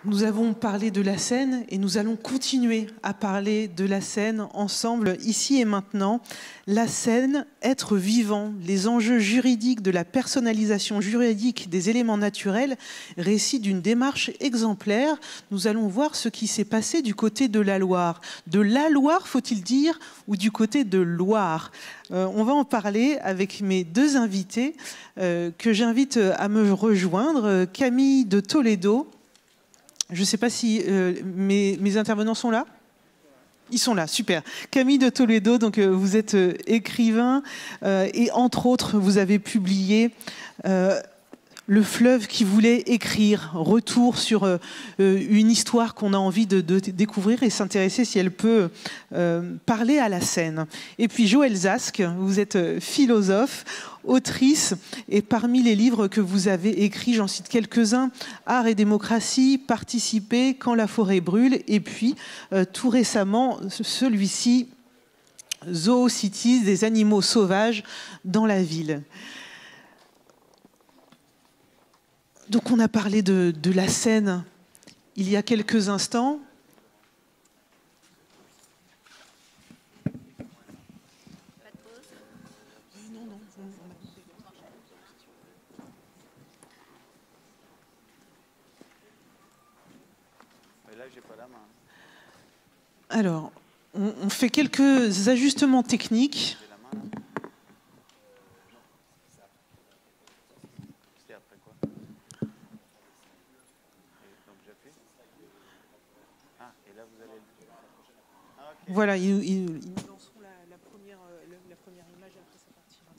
Nous avons parlé de la Seine et nous allons continuer à parler de la Seine ensemble, ici et maintenant. La Seine, être vivant, les enjeux juridiques de la personnalisation juridique des éléments naturels, récit d'une démarche exemplaire. Nous allons voir ce qui s'est passé du côté de la Loire. De la Loire, faut-il dire, ou du côté de Loire. On va en parler avec mes deux invités que j'invite à me rejoindre. Camille de Toledo. Je ne sais pas si mes intervenants sont là. Ils sont là, super. Camille de Toledo, donc vous êtes écrivain et entre autres, vous avez publié Le fleuve qui voulait écrire, retour sur une histoire qu'on a envie de découvrir et s'intéresser si elle peut parler à la Seine. Et puis Joëlle Zask, vous êtes philosophe, autrice, et parmi les livres que vous avez écrits, j'en cite quelques-uns, Art et démocratie, Participer, Quand la forêt brûle, et puis tout récemment, celui-ci, Zoocities, des animaux sauvages dans la ville. Donc on a parlé de la Seine il y a quelques instants. Alors, on fait quelques ajustements techniques. Voilà, ils nous lanceront la première image et après ça partira.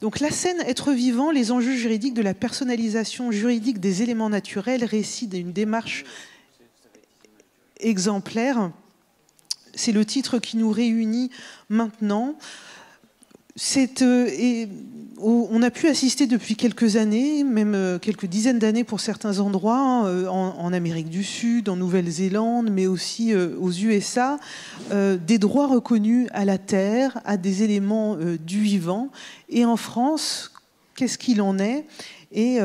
Donc la Seine, être vivant, les enjeux juridiques de la personnalisation juridique des éléments naturels, récit d'une démarche exemplaire. C'est le titre qui nous réunit maintenant. On a pu assister depuis quelques années, même quelques dizaines d'années pour certains endroits, en Amérique du Sud, en Nouvelle-Zélande, mais aussi aux USA, des droits reconnus à la terre, à des éléments du vivant. Et en France, qu'est-ce qu'il en est ? Et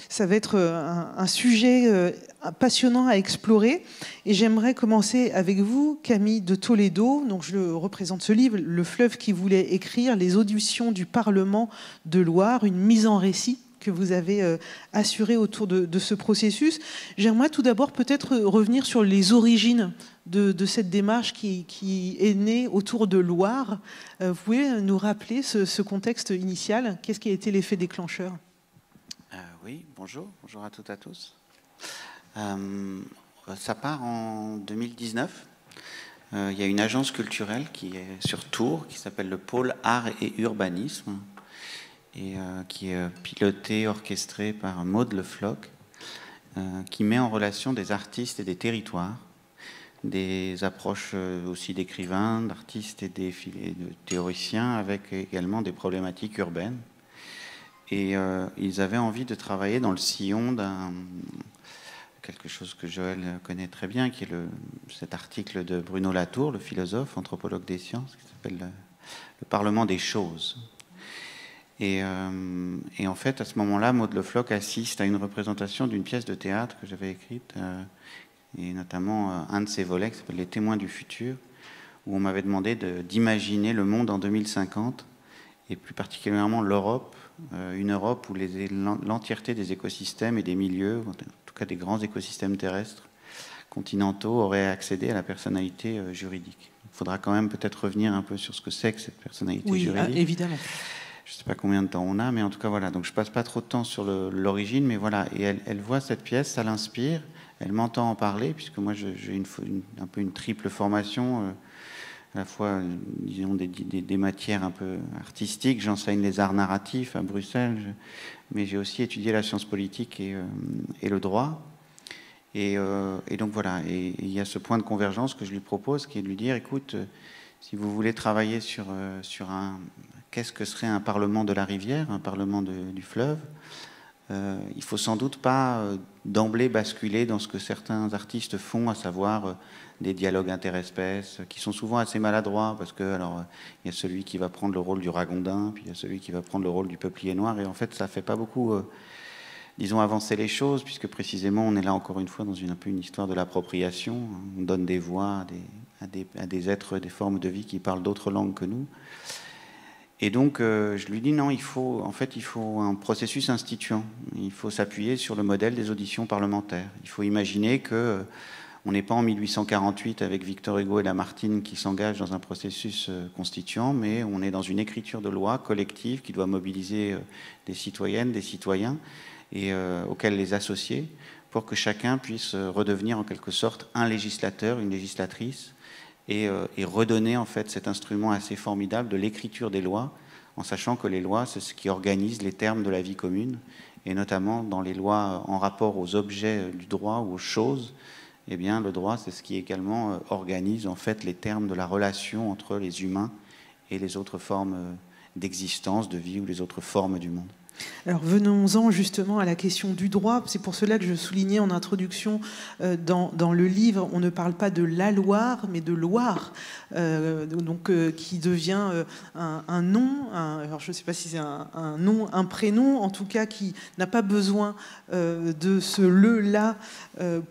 ça va être un sujet passionnant à explorer. Et j'aimerais commencer avec vous, Camille de Toledo. Donc je représente ce livre, Le fleuve qui voulait écrire, les auditions du Parlement de Loire, une mise en récit que vous avez assurée autour de ce processus. J'aimerais tout d'abord peut-être revenir sur les origines de cette démarche qui est née autour de Loire. Vous pouvez nous rappeler ce contexte initial? Qu'est-ce qui a été l'effet déclencheur? Oui, bonjour à toutes et à tous. Ça part en 2019. Il y a une agence culturelle qui est sur Tours, qui s'appelle le Pôle Art et Urbanisme, et qui est pilotée, orchestrée par Maud Le Floch, qui met en relation des artistes et des territoires, des approches aussi d'écrivains, d'artistes et de théoriciens, avec également des problématiques urbaines. Et ils avaient envie de travailler dans le sillon d'un quelque chose que Joëlle connaît très bien, qui est cet article de Bruno Latour, le philosophe, anthropologue des sciences, qui s'appelle le Parlement des choses. Et en fait, à ce moment-là, Maud Le Floch assiste à une représentation d'une pièce de théâtre que j'avais écrite, et notamment un de ses volets, qui s'appelle Les témoins du futur, où on m'avait demandé d'imaginer le monde en 2050, et plus particulièrement l'Europe, une Europe où l'entièreté des écosystèmes et des milieux, en tout cas des grands écosystèmes terrestres, continentaux, auraient accédé à la personnalité juridique. Il faudra quand même peut-être revenir un peu sur ce que c'est que cette personnalité juridique. Oui, évidemment. Je ne sais pas combien de temps on a, mais en tout cas, voilà. Donc, je ne passe pas trop de temps sur l'origine, mais voilà. Et elle voit cette pièce, ça l'inspire, elle m'entend en parler, puisque moi, j'ai un peu une triple formation, à la fois, disons, des matières un peu artistiques. J'enseigne les arts narratifs à Bruxelles, mais j'ai aussi étudié la science politique et le droit. Et donc voilà, et il y a ce point de convergence que je lui propose, qui est de lui dire, écoute, si vous voulez travailler sur qu'est-ce que serait un parlement de la rivière, un parlement du fleuve, il faut sans doute pas d'emblée basculer dans ce que certains artistes font, à savoir des dialogues interespèces, qui sont souvent assez maladroits, parce que alors il y a celui qui va prendre le rôle du ragondin, puis il y a celui qui va prendre le rôle du peuplier noir, et en fait ça fait pas beaucoup disons, avancer les choses, puisque précisément, on est là encore une fois dans un peu une histoire de l'appropriation. On donne des voix à des êtres, des formes de vie qui parlent d'autres langues que nous. Et donc, je lui dis non, il faut un processus instituant. Il faut s'appuyer sur le modèle des auditions parlementaires. Il faut imaginer que on n'est pas en 1848 avec Victor Hugo et Lamartine qui s'engagent dans un processus constituant, mais on est dans une écriture de loi collective qui doit mobiliser des citoyennes, des citoyens, et auxquels les associer, pour que chacun puisse redevenir en quelque sorte un législateur, une législatrice, et redonner en fait cet instrument assez formidable de l'écriture des lois, en sachant que les lois, c'est ce qui organise les termes de la vie commune, et notamment dans les lois en rapport aux objets du droit ou aux choses, eh bien le droit, c'est ce qui également organise en fait les termes de la relation entre les humains et les autres formes d'existence, de vie ou les autres formes du monde. Alors venons-en justement à la question du droit. C'est pour cela que je soulignais en introduction dans le livre, on ne parle pas de la Loire, mais de Loire, qui devient un nom. Alors je ne sais pas si c'est un nom, un prénom, en tout cas qui n'a pas besoin de ce le-là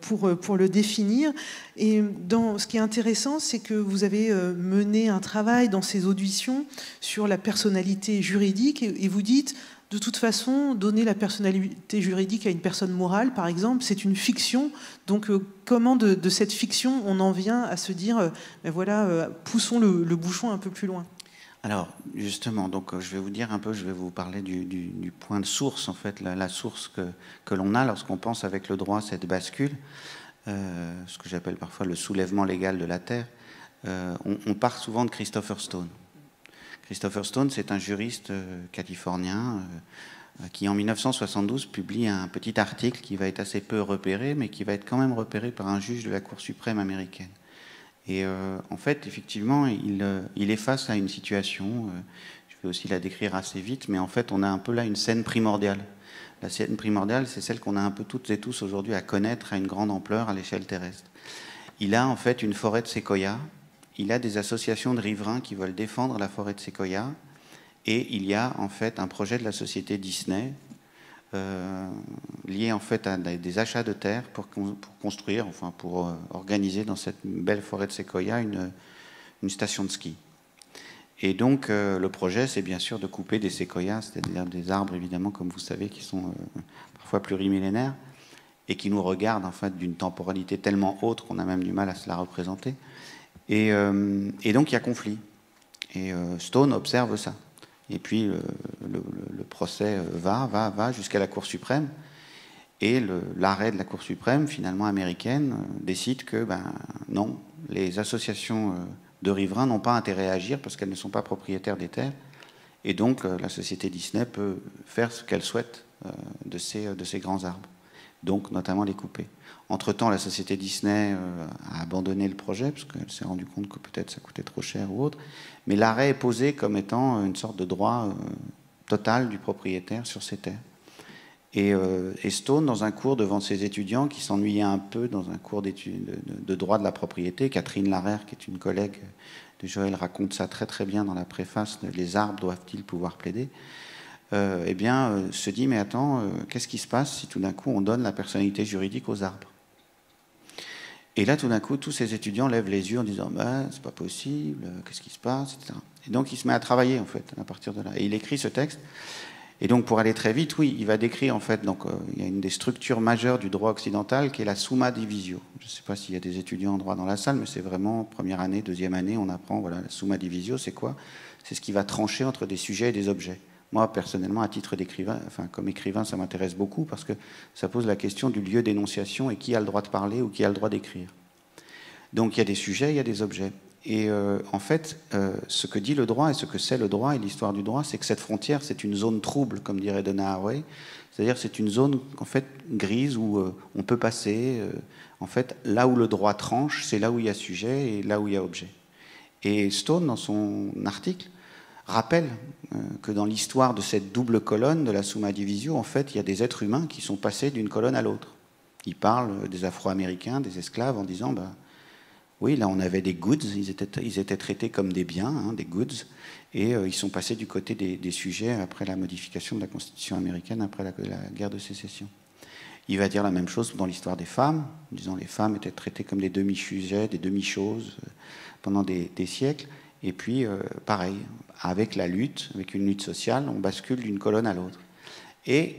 pour le définir. Et ce qui est intéressant, c'est que vous avez mené un travail dans ces auditions sur la personnalité juridique et vous dites... De toute façon, donner la personnalité juridique à une personne morale, par exemple, c'est une fiction. Donc, comment de cette fiction, on en vient à se dire, ben voilà, poussons le bouchon un peu plus loin. Alors, justement, donc, je vais vous dire un peu, je vais vous parler du point de source, en fait, la source que l'on a lorsqu'on pense avec le droit cette bascule, ce que j'appelle parfois le soulèvement légal de la Terre. On part souvent de Christopher Stone. Christopher Stone, c'est un juriste californien qui, en 1972, publie un petit article qui va être assez peu repéré, mais qui va être quand même repéré par un juge de la Cour suprême américaine. Et en fait, effectivement, il est face à une situation, je vais aussi la décrire assez vite, mais en fait, on a un peu là une scène primordiale. La scène primordiale, c'est celle qu'on a un peu toutes et tous aujourd'hui à connaître à une grande ampleur à l'échelle terrestre. Il a en fait une forêt de séquoias. Il a des associations de riverains qui veulent défendre la forêt de séquoia et il y a en fait un projet de la société Disney lié en fait à des achats de terre pour construire, enfin pour organiser dans cette belle forêt de séquoia une station de ski. Et donc le projet, c'est bien sûr de couper des séquoias, c'est-à-dire des arbres évidemment, comme vous savez, qui sont parfois plurimillénaires et qui nous regardent en fait d'une temporalité tellement haute qu'on a même du mal à se la représenter. Et donc il y a conflit. Et Stone observe ça. Et puis le procès va jusqu'à la Cour suprême. Et l'arrêt de la Cour suprême, finalement américaine, décide que non, les associations de riverains n'ont pas intérêt à agir parce qu'elles ne sont pas propriétaires des terres. Et donc la société Disney peut faire ce qu'elle souhaite de ces grands arbres. Donc notamment les couper. Entre-temps, la société Disney a abandonné le projet parce qu'elle s'est rendue compte que peut-être ça coûtait trop cher ou autre. Mais l'arrêt est posé comme étant une sorte de droit total du propriétaire sur ces terres. Et Stone, dans un cours devant ses étudiants qui s'ennuyaient un peu dans un cours de droit de la propriété, Catherine Larère, qui est une collègue de Joël, raconte ça très très bien dans la préface de « Les arbres doivent-ils pouvoir plaider ?» se dit, mais attends, qu'est-ce qui se passe si tout d'un coup on donne la personnalité juridique aux arbres? Et là, tout d'un coup, tous ces étudiants lèvent les yeux en disant c'est pas possible, qu'est-ce qui se passe, etc. Et donc il se met à travailler en fait à partir de là. Et il écrit ce texte. Et donc pour aller très vite, oui, il va décrire en fait, donc il y a une des structures majeures du droit occidental qui est la summa divisio. Je ne sais pas s'il y a des étudiants en droit dans la salle, mais c'est vraiment première année, deuxième année, on apprend, voilà, la summa divisio, c'est quoi? C'est ce qui va trancher entre des sujets et des objets. Moi, personnellement, à titre d'écrivain, enfin, comme écrivain, ça m'intéresse beaucoup parce que ça pose la question du lieu d'énonciation et qui a le droit de parler ou qui a le droit d'écrire. Donc, il y a des sujets, il y a des objets. Et en fait, ce que dit le droit et ce que c'est le droit et l'histoire du droit, c'est que cette frontière, c'est une zone trouble, comme dirait Donna Haraway. C'est-à-dire c'est une zone, en fait, grise où on peut passer. En fait, là où le droit tranche, c'est là où il y a sujet et là où il y a objet. Et Stone, dans son article, rappelle que dans l'histoire de cette double colonne de la summa divisio, en fait, il y a des êtres humains qui sont passés d'une colonne à l'autre. Il parle des Afro-Américains, des esclaves, en disant Oui, là, on avait des goods, ils étaient traités comme des biens, hein, des goods, et ils sont passés du côté des sujets après la modification de la Constitution américaine, après la guerre de sécession. Il va dire la même chose dans l'histoire des femmes, en disant les femmes étaient traitées comme des demi-sujets, des demi-choses pendant des siècles. Et puis, pareil, avec la lutte, avec une lutte sociale, on bascule d'une colonne à l'autre. Et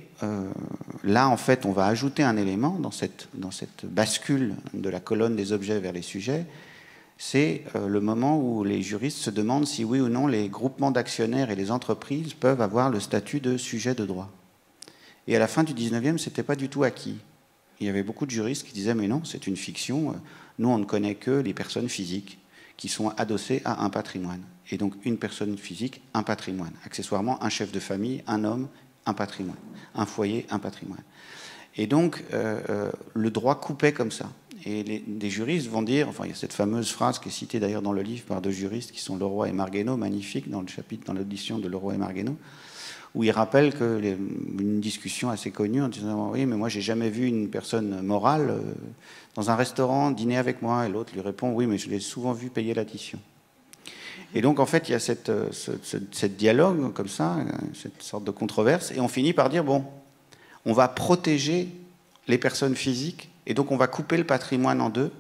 là, en fait, on va ajouter un élément dans cette bascule de la colonne des objets vers les sujets. C'est le moment où les juristes se demandent si oui ou non les groupements d'actionnaires et les entreprises peuvent avoir le statut de sujet de droit. Et à la fin du 19e, ce n'était pas du tout acquis. Il y avait beaucoup de juristes qui disaient « mais non, c'est une fiction, nous on ne connaît que les personnes physiques qui sont adossées à un patrimoine. » Et donc une personne physique, un patrimoine. Accessoirement, un chef de famille, un homme, un patrimoine. Un foyer, un patrimoine. Et donc le droit coupait comme ça. Et des juristes vont dire, enfin il y a cette fameuse phrase qui est citée d'ailleurs dans le livre par deux juristes qui sont Leroy et Margueno, magnifique dans le chapitre, dans l'audition de Leroy et Margueno, où il rappelle une discussion assez connue en disant « oui, mais moi, j'ai jamais vu une personne morale dans un restaurant dîner avec moi. » Et l'autre lui répond « oui, mais je l'ai souvent vu payer l'addition. » Et donc, en fait, il y a ce dialogue comme ça, cette sorte de controverse, et on finit par dire « bon, on va protéger les personnes physiques, et donc on va couper le patrimoine en deux,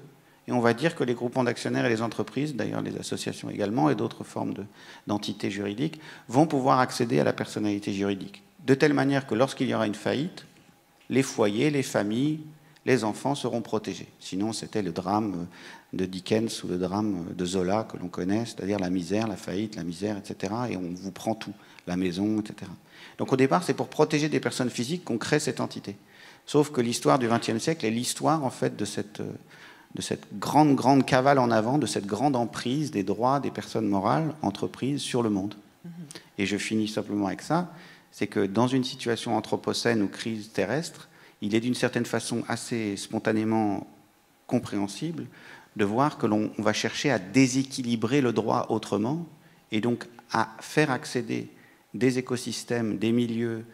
et on va dire que les groupements d'actionnaires et les entreprises, d'ailleurs les associations également, et d'autres formes d'entités juridiques, vont pouvoir accéder à la personnalité juridique. De telle manière que lorsqu'il y aura une faillite, les foyers, les familles, les enfants seront protégés. Sinon, c'était le drame de Dickens ou le drame de Zola que l'on connaît, c'est-à-dire la misère, la faillite, la misère, etc. Et on vous prend tout, la maison, etc. Donc au départ, c'est pour protéger des personnes physiques qu'on crée cette entité. Sauf que l'histoire du XXe siècle est l'histoire, en fait, de cette grande cavale en avant, de cette grande emprise des droits des personnes morales, entreprises, sur le monde. Et je finis simplement avec ça, c'est que dans une situation anthropocène ou crise terrestre, il est d'une certaine façon assez spontanément compréhensible de voir que l'on va chercher à déséquilibrer le droit autrement, et donc à faire accéder des écosystèmes, des milieux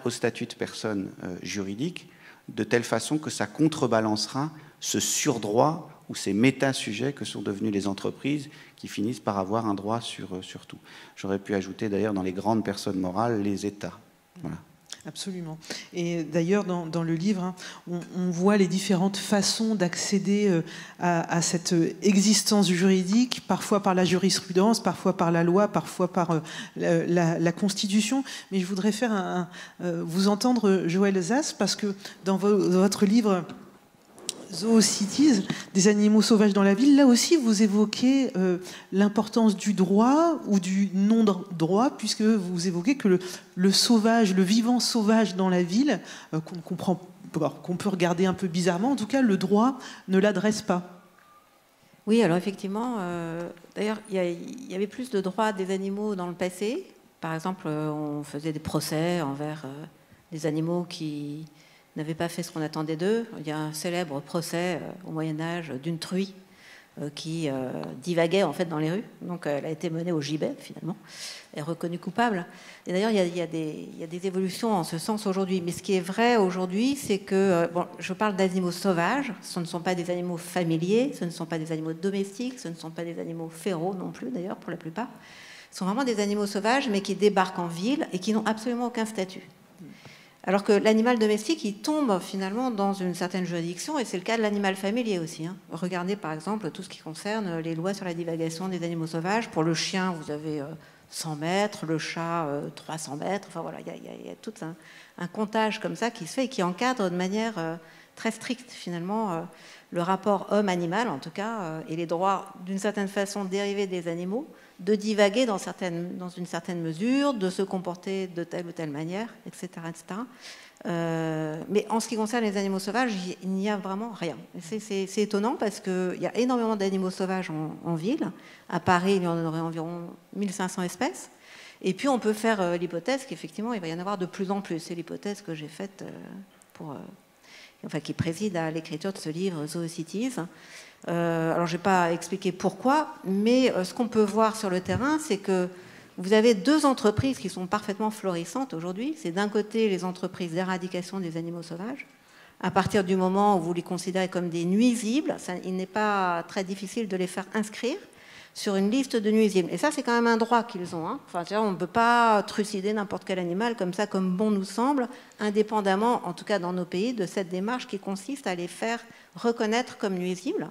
au statut de personne juridique, de telle façon que ça contrebalancera ce surdroit ou ces méta-sujets que sont devenus les entreprises qui finissent par avoir un droit sur tout. J'aurais pu ajouter d'ailleurs dans les grandes personnes morales, les États. Voilà. Absolument. Et d'ailleurs, dans le livre, hein, on voit les différentes façons d'accéder à cette existence juridique, parfois par la jurisprudence, parfois par la loi, parfois par la Constitution. Mais je voudrais vous entendre, Joël Zass, parce que dans votre livre Zoocities, des animaux sauvages dans la ville, là aussi vous évoquez l'importance du droit ou du non-droit, puisque vous évoquez que le sauvage, le vivant sauvage dans la ville, qu'on peut regarder un peu bizarrement, en tout cas le droit ne l'adresse pas. Oui, alors effectivement, d'ailleurs il y avait plus de droits des animaux dans le passé. Par exemple, on faisait des procès envers des animaux qui n'avaient pas fait ce qu'on attendait d'eux. Il y a un célèbre procès au Moyen-Âge d'une truie qui divaguait en fait dans les rues. Donc elle a été menée au gibet finalement, et reconnue coupable. Et d'ailleurs il y a des évolutions en ce sens aujourd'hui. Mais ce qui est vrai aujourd'hui, c'est que bon, je parle d'animaux sauvages. Ce ne sont pas des animaux familiers, ce ne sont pas des animaux domestiques, ce ne sont pas des animaux féraux non plus d'ailleurs pour la plupart. Ce sont vraiment des animaux sauvages, mais qui débarquent en ville et qui n'ont absolument aucun statut. Alors que l'animal domestique, il tombe finalement dans une certaine juridiction, et c'est le cas de l'animal familier aussi. Hein. Regardez par exemple tout ce qui concerne les lois sur la divagation des animaux sauvages. Pour le chien, vous avez 100 mètres, le chat 300 mètres. Enfin voilà, il y a tout un comptage comme ça qui se fait et qui encadre de manière très stricte finalement le rapport homme-animal en tout cas, et les droits d'une certaine façon dérivés des animaux, de divaguer dans une certaine mesure, de se comporter de telle ou telle manière, etc. etc. Mais en ce qui concerne les animaux sauvages, il n'y a vraiment rien. C'est étonnant parce qu'il y a énormément d'animaux sauvages en ville. À Paris, il y en aurait environ 1500 espèces. Et puis on peut faire l'hypothèse qu'effectivement, il va y en avoir de plus en plus. C'est l'hypothèse que j'ai faite qui préside à l'écriture de ce livre, Zoocities. Alors, je ne vais pas expliquer pourquoi, mais ce qu'on peut voir sur le terrain, c'est que vous avez deux entreprises qui sont parfaitement florissantes aujourd'hui. C'est d'un côté les entreprises d'éradication des animaux sauvages, À partir du moment où vous les considérez comme des nuisibles, il n'est pas très difficile de les faire inscrire sur une liste de nuisibles. Et ça, c'est quand même un droit qu'ils ont. Hein. Enfin, on ne peut pas trucider n'importe quel animal comme ça, comme bon nous semble, indépendamment, en tout cas dans nos pays, de cette démarche qui consiste à les faire reconnaître comme nuisibles.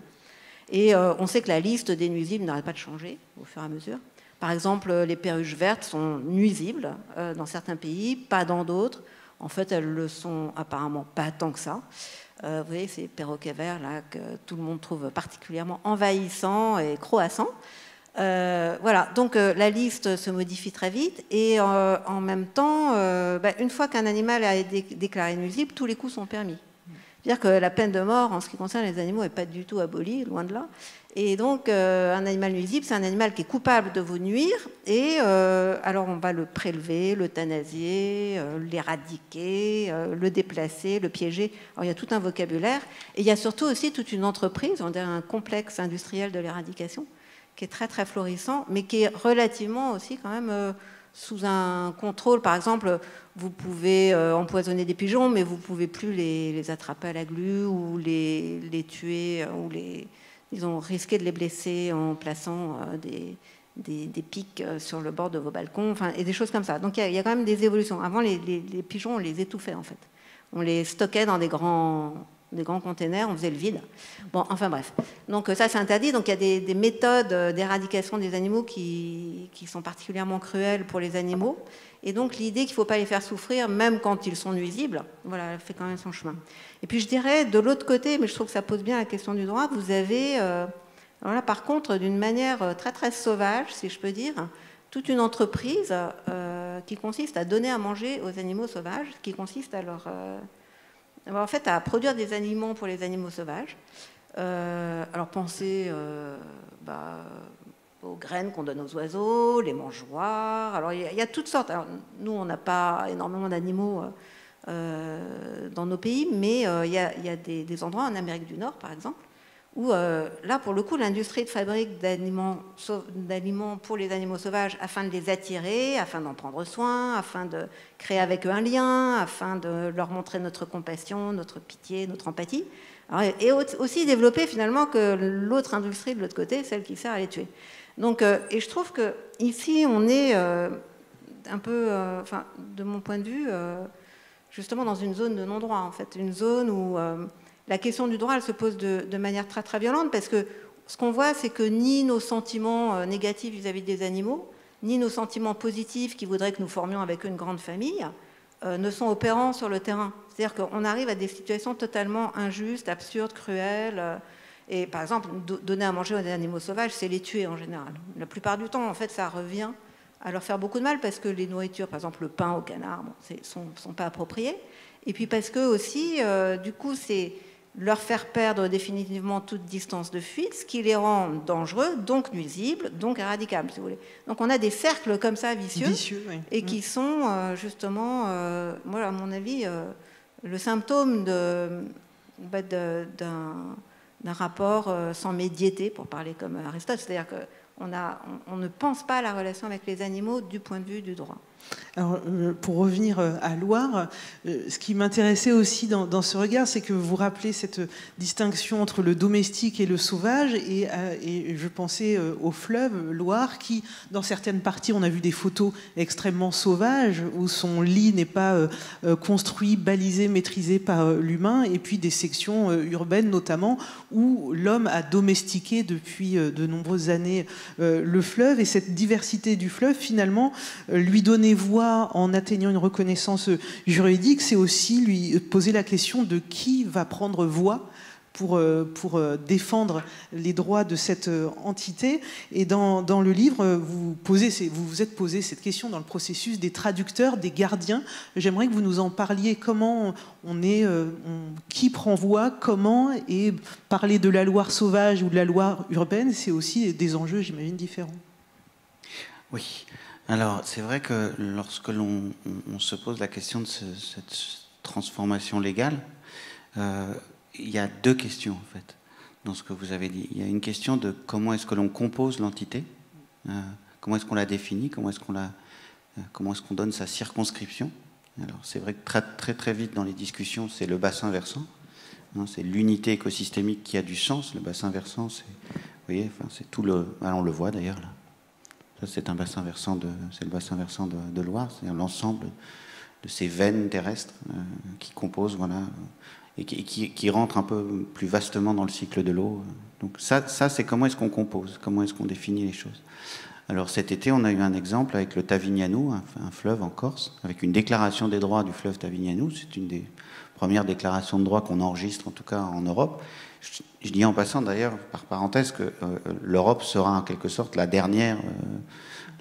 Et on sait que la liste des nuisibles n'arrête pas de changer au fur et à mesure. Par exemple, les perruches vertes sont nuisibles dans certains pays, pas dans d'autres. En fait, elles le sont apparemment pas tant que ça. Vous voyez ces perroquets verts là, que tout le monde trouve particulièrement envahissants et croassants. Voilà, donc la liste se modifie très vite et en même temps, une fois qu'un animal a été déclaré nuisible, tous les coups sont permis. C'est-à-dire que la peine de mort, en ce qui concerne les animaux, n'est pas du tout abolie, loin de là. Et donc, un animal nuisible, c'est un animal qui est coupable de vous nuire. Et alors, on va le prélever, l'euthanasier, l'éradiquer, le déplacer, le piéger. Alors, il y a tout un vocabulaire. Et il y a surtout aussi toute une entreprise, on dirait un complexe industriel de l'éradication, qui est très, très florissant, mais qui est relativement aussi quand même sous un contrôle. Par exemple, vous pouvez empoisonner des pigeons, mais vous ne pouvez plus les attraper à la glu ou les tuer ou disons, risquer de les blesser en plaçant des pics sur le bord de vos balcons, enfin, et des choses comme ça. Donc il y a quand même des évolutions. Avant, les pigeons, on les étouffait en fait. On les stockait dans des grands containers, on faisait le vide. Bon, enfin bref. Donc ça, c'est interdit. Donc il y a des méthodes d'éradication des animaux qui sont particulièrement cruelles pour les animaux. Et donc l'idée qu'il ne faut pas les faire souffrir, même quand ils sont nuisibles, voilà, elle fait quand même son chemin. Et puis je dirais, de l'autre côté, mais je trouve que ça pose bien la question du droit, vous avez, alors là par contre, d'une manière très très sauvage, si je peux dire, toute une entreprise qui consiste à donner à manger aux animaux sauvages, qui consiste à en fait, à produire des aliments pour les animaux sauvages. Alors pensez aux graines qu'on donne aux oiseaux, les mangeoires. Alors il y a toutes sortes. Alors, nous, on n'a pas énormément d'animaux dans nos pays, mais il y a des endroits en Amérique du Nord, par exemple, où là, pour le coup, l'industrie de fabrique d'aliments pour les animaux sauvages afin de les attirer, afin d'en prendre soin, afin de créer avec eux un lien, afin de leur montrer notre compassion, notre pitié, notre empathie. Alors, et aussi développer finalement que l'autre industrie de l'autre côté, celle qui sert à les tuer. Donc, et je trouve qu'ici, on est un peu, de mon point de vue, justement dans une zone de non-droit, en fait, une zone où la question du droit, elle se pose de manière très très violente, parce que ce qu'on voit, c'est que ni nos sentiments négatifs vis-à-vis des animaux, ni nos sentiments positifs qui voudraient que nous formions avec eux une grande famille, ne sont opérants sur le terrain. C'est-à-dire qu'on arrive à des situations totalement injustes, absurdes, cruelles. Et par exemple, donner à manger aux animaux sauvages, c'est les tuer en général. La plupart du temps, en fait, ça revient à leur faire beaucoup de mal, parce que les nourritures, par exemple le pain au canard, sont pas appropriées. Et puis parce que aussi, du coup, c'est leur faire perdre définitivement toute distance de fuite, ce qui les rend dangereux, donc nuisibles, donc éradicables, si vous voulez. Donc on a des cercles comme ça vicieux oui. Et qui sont justement, moi à mon avis, le symptôme d'un rapport sans médiété, pour parler comme Aristote, c'est-à-dire qu'on ne pense pas à la relation avec les animaux du point de vue du droit. Alors, pour revenir à Loire, ce qui m'intéressait aussi dans ce regard, c'est que vous rappelez cette distinction entre le domestique et le sauvage, et je pensais au fleuve Loire, qui, dans certaines parties, on a vu des photos extrêmement sauvages, où son lit n'est pas construit, balisé, maîtrisé par l'humain, et puis des sections urbaines notamment, où l'homme a domestiqué depuis de nombreuses années le fleuve, et cette diversité du fleuve, finalement, lui donner voix en atteignant une reconnaissance juridique, c'est aussi lui poser la question de qui va prendre voix pour défendre les droits de cette entité. Et dans le livre, vous vous êtes posé cette question dans le processus des traducteurs, des gardiens. J'aimerais que vous nous en parliez. Comment qui prend voix, comment, et parler de la Loire sauvage ou de la Loire urbaine, c'est aussi des enjeux, j'imagine, différents. Oui. Alors, c'est vrai que lorsque l'on se pose la question de cette transformation légale, il y a deux questions, en fait, dans ce que vous avez dit. Il y a une question de comment est-ce que l'on compose l'entité, comment est-ce qu'on la définit, comment est-ce qu'on donne sa circonscription. Alors, c'est vrai que très, très, très vite dans les discussions, c'est le bassin versant, hein, c'est l'unité écosystémique qui a du sens. Le bassin versant, c'est, vous voyez, enfin, c'est tout le... Ah, on le voit d'ailleurs là. Ça, c'est un bassin versant c'est le bassin versant de Loire, c'est l'ensemble de ces veines terrestres qui composent, voilà, et qui rentrent un peu plus vastement dans le cycle de l'eau. Donc ça c'est comment est-ce qu'on compose, comment est-ce qu'on définit les choses. Alors cet été, on a eu un exemple avec le Tavignanou, un fleuve en Corse, avec une déclaration des droits du fleuve Tavignanou. C'est une des premières déclarations de droits qu'on enregistre, en tout cas en Europe. Je dis en passant d'ailleurs, par parenthèse, que l'Europe sera en quelque sorte la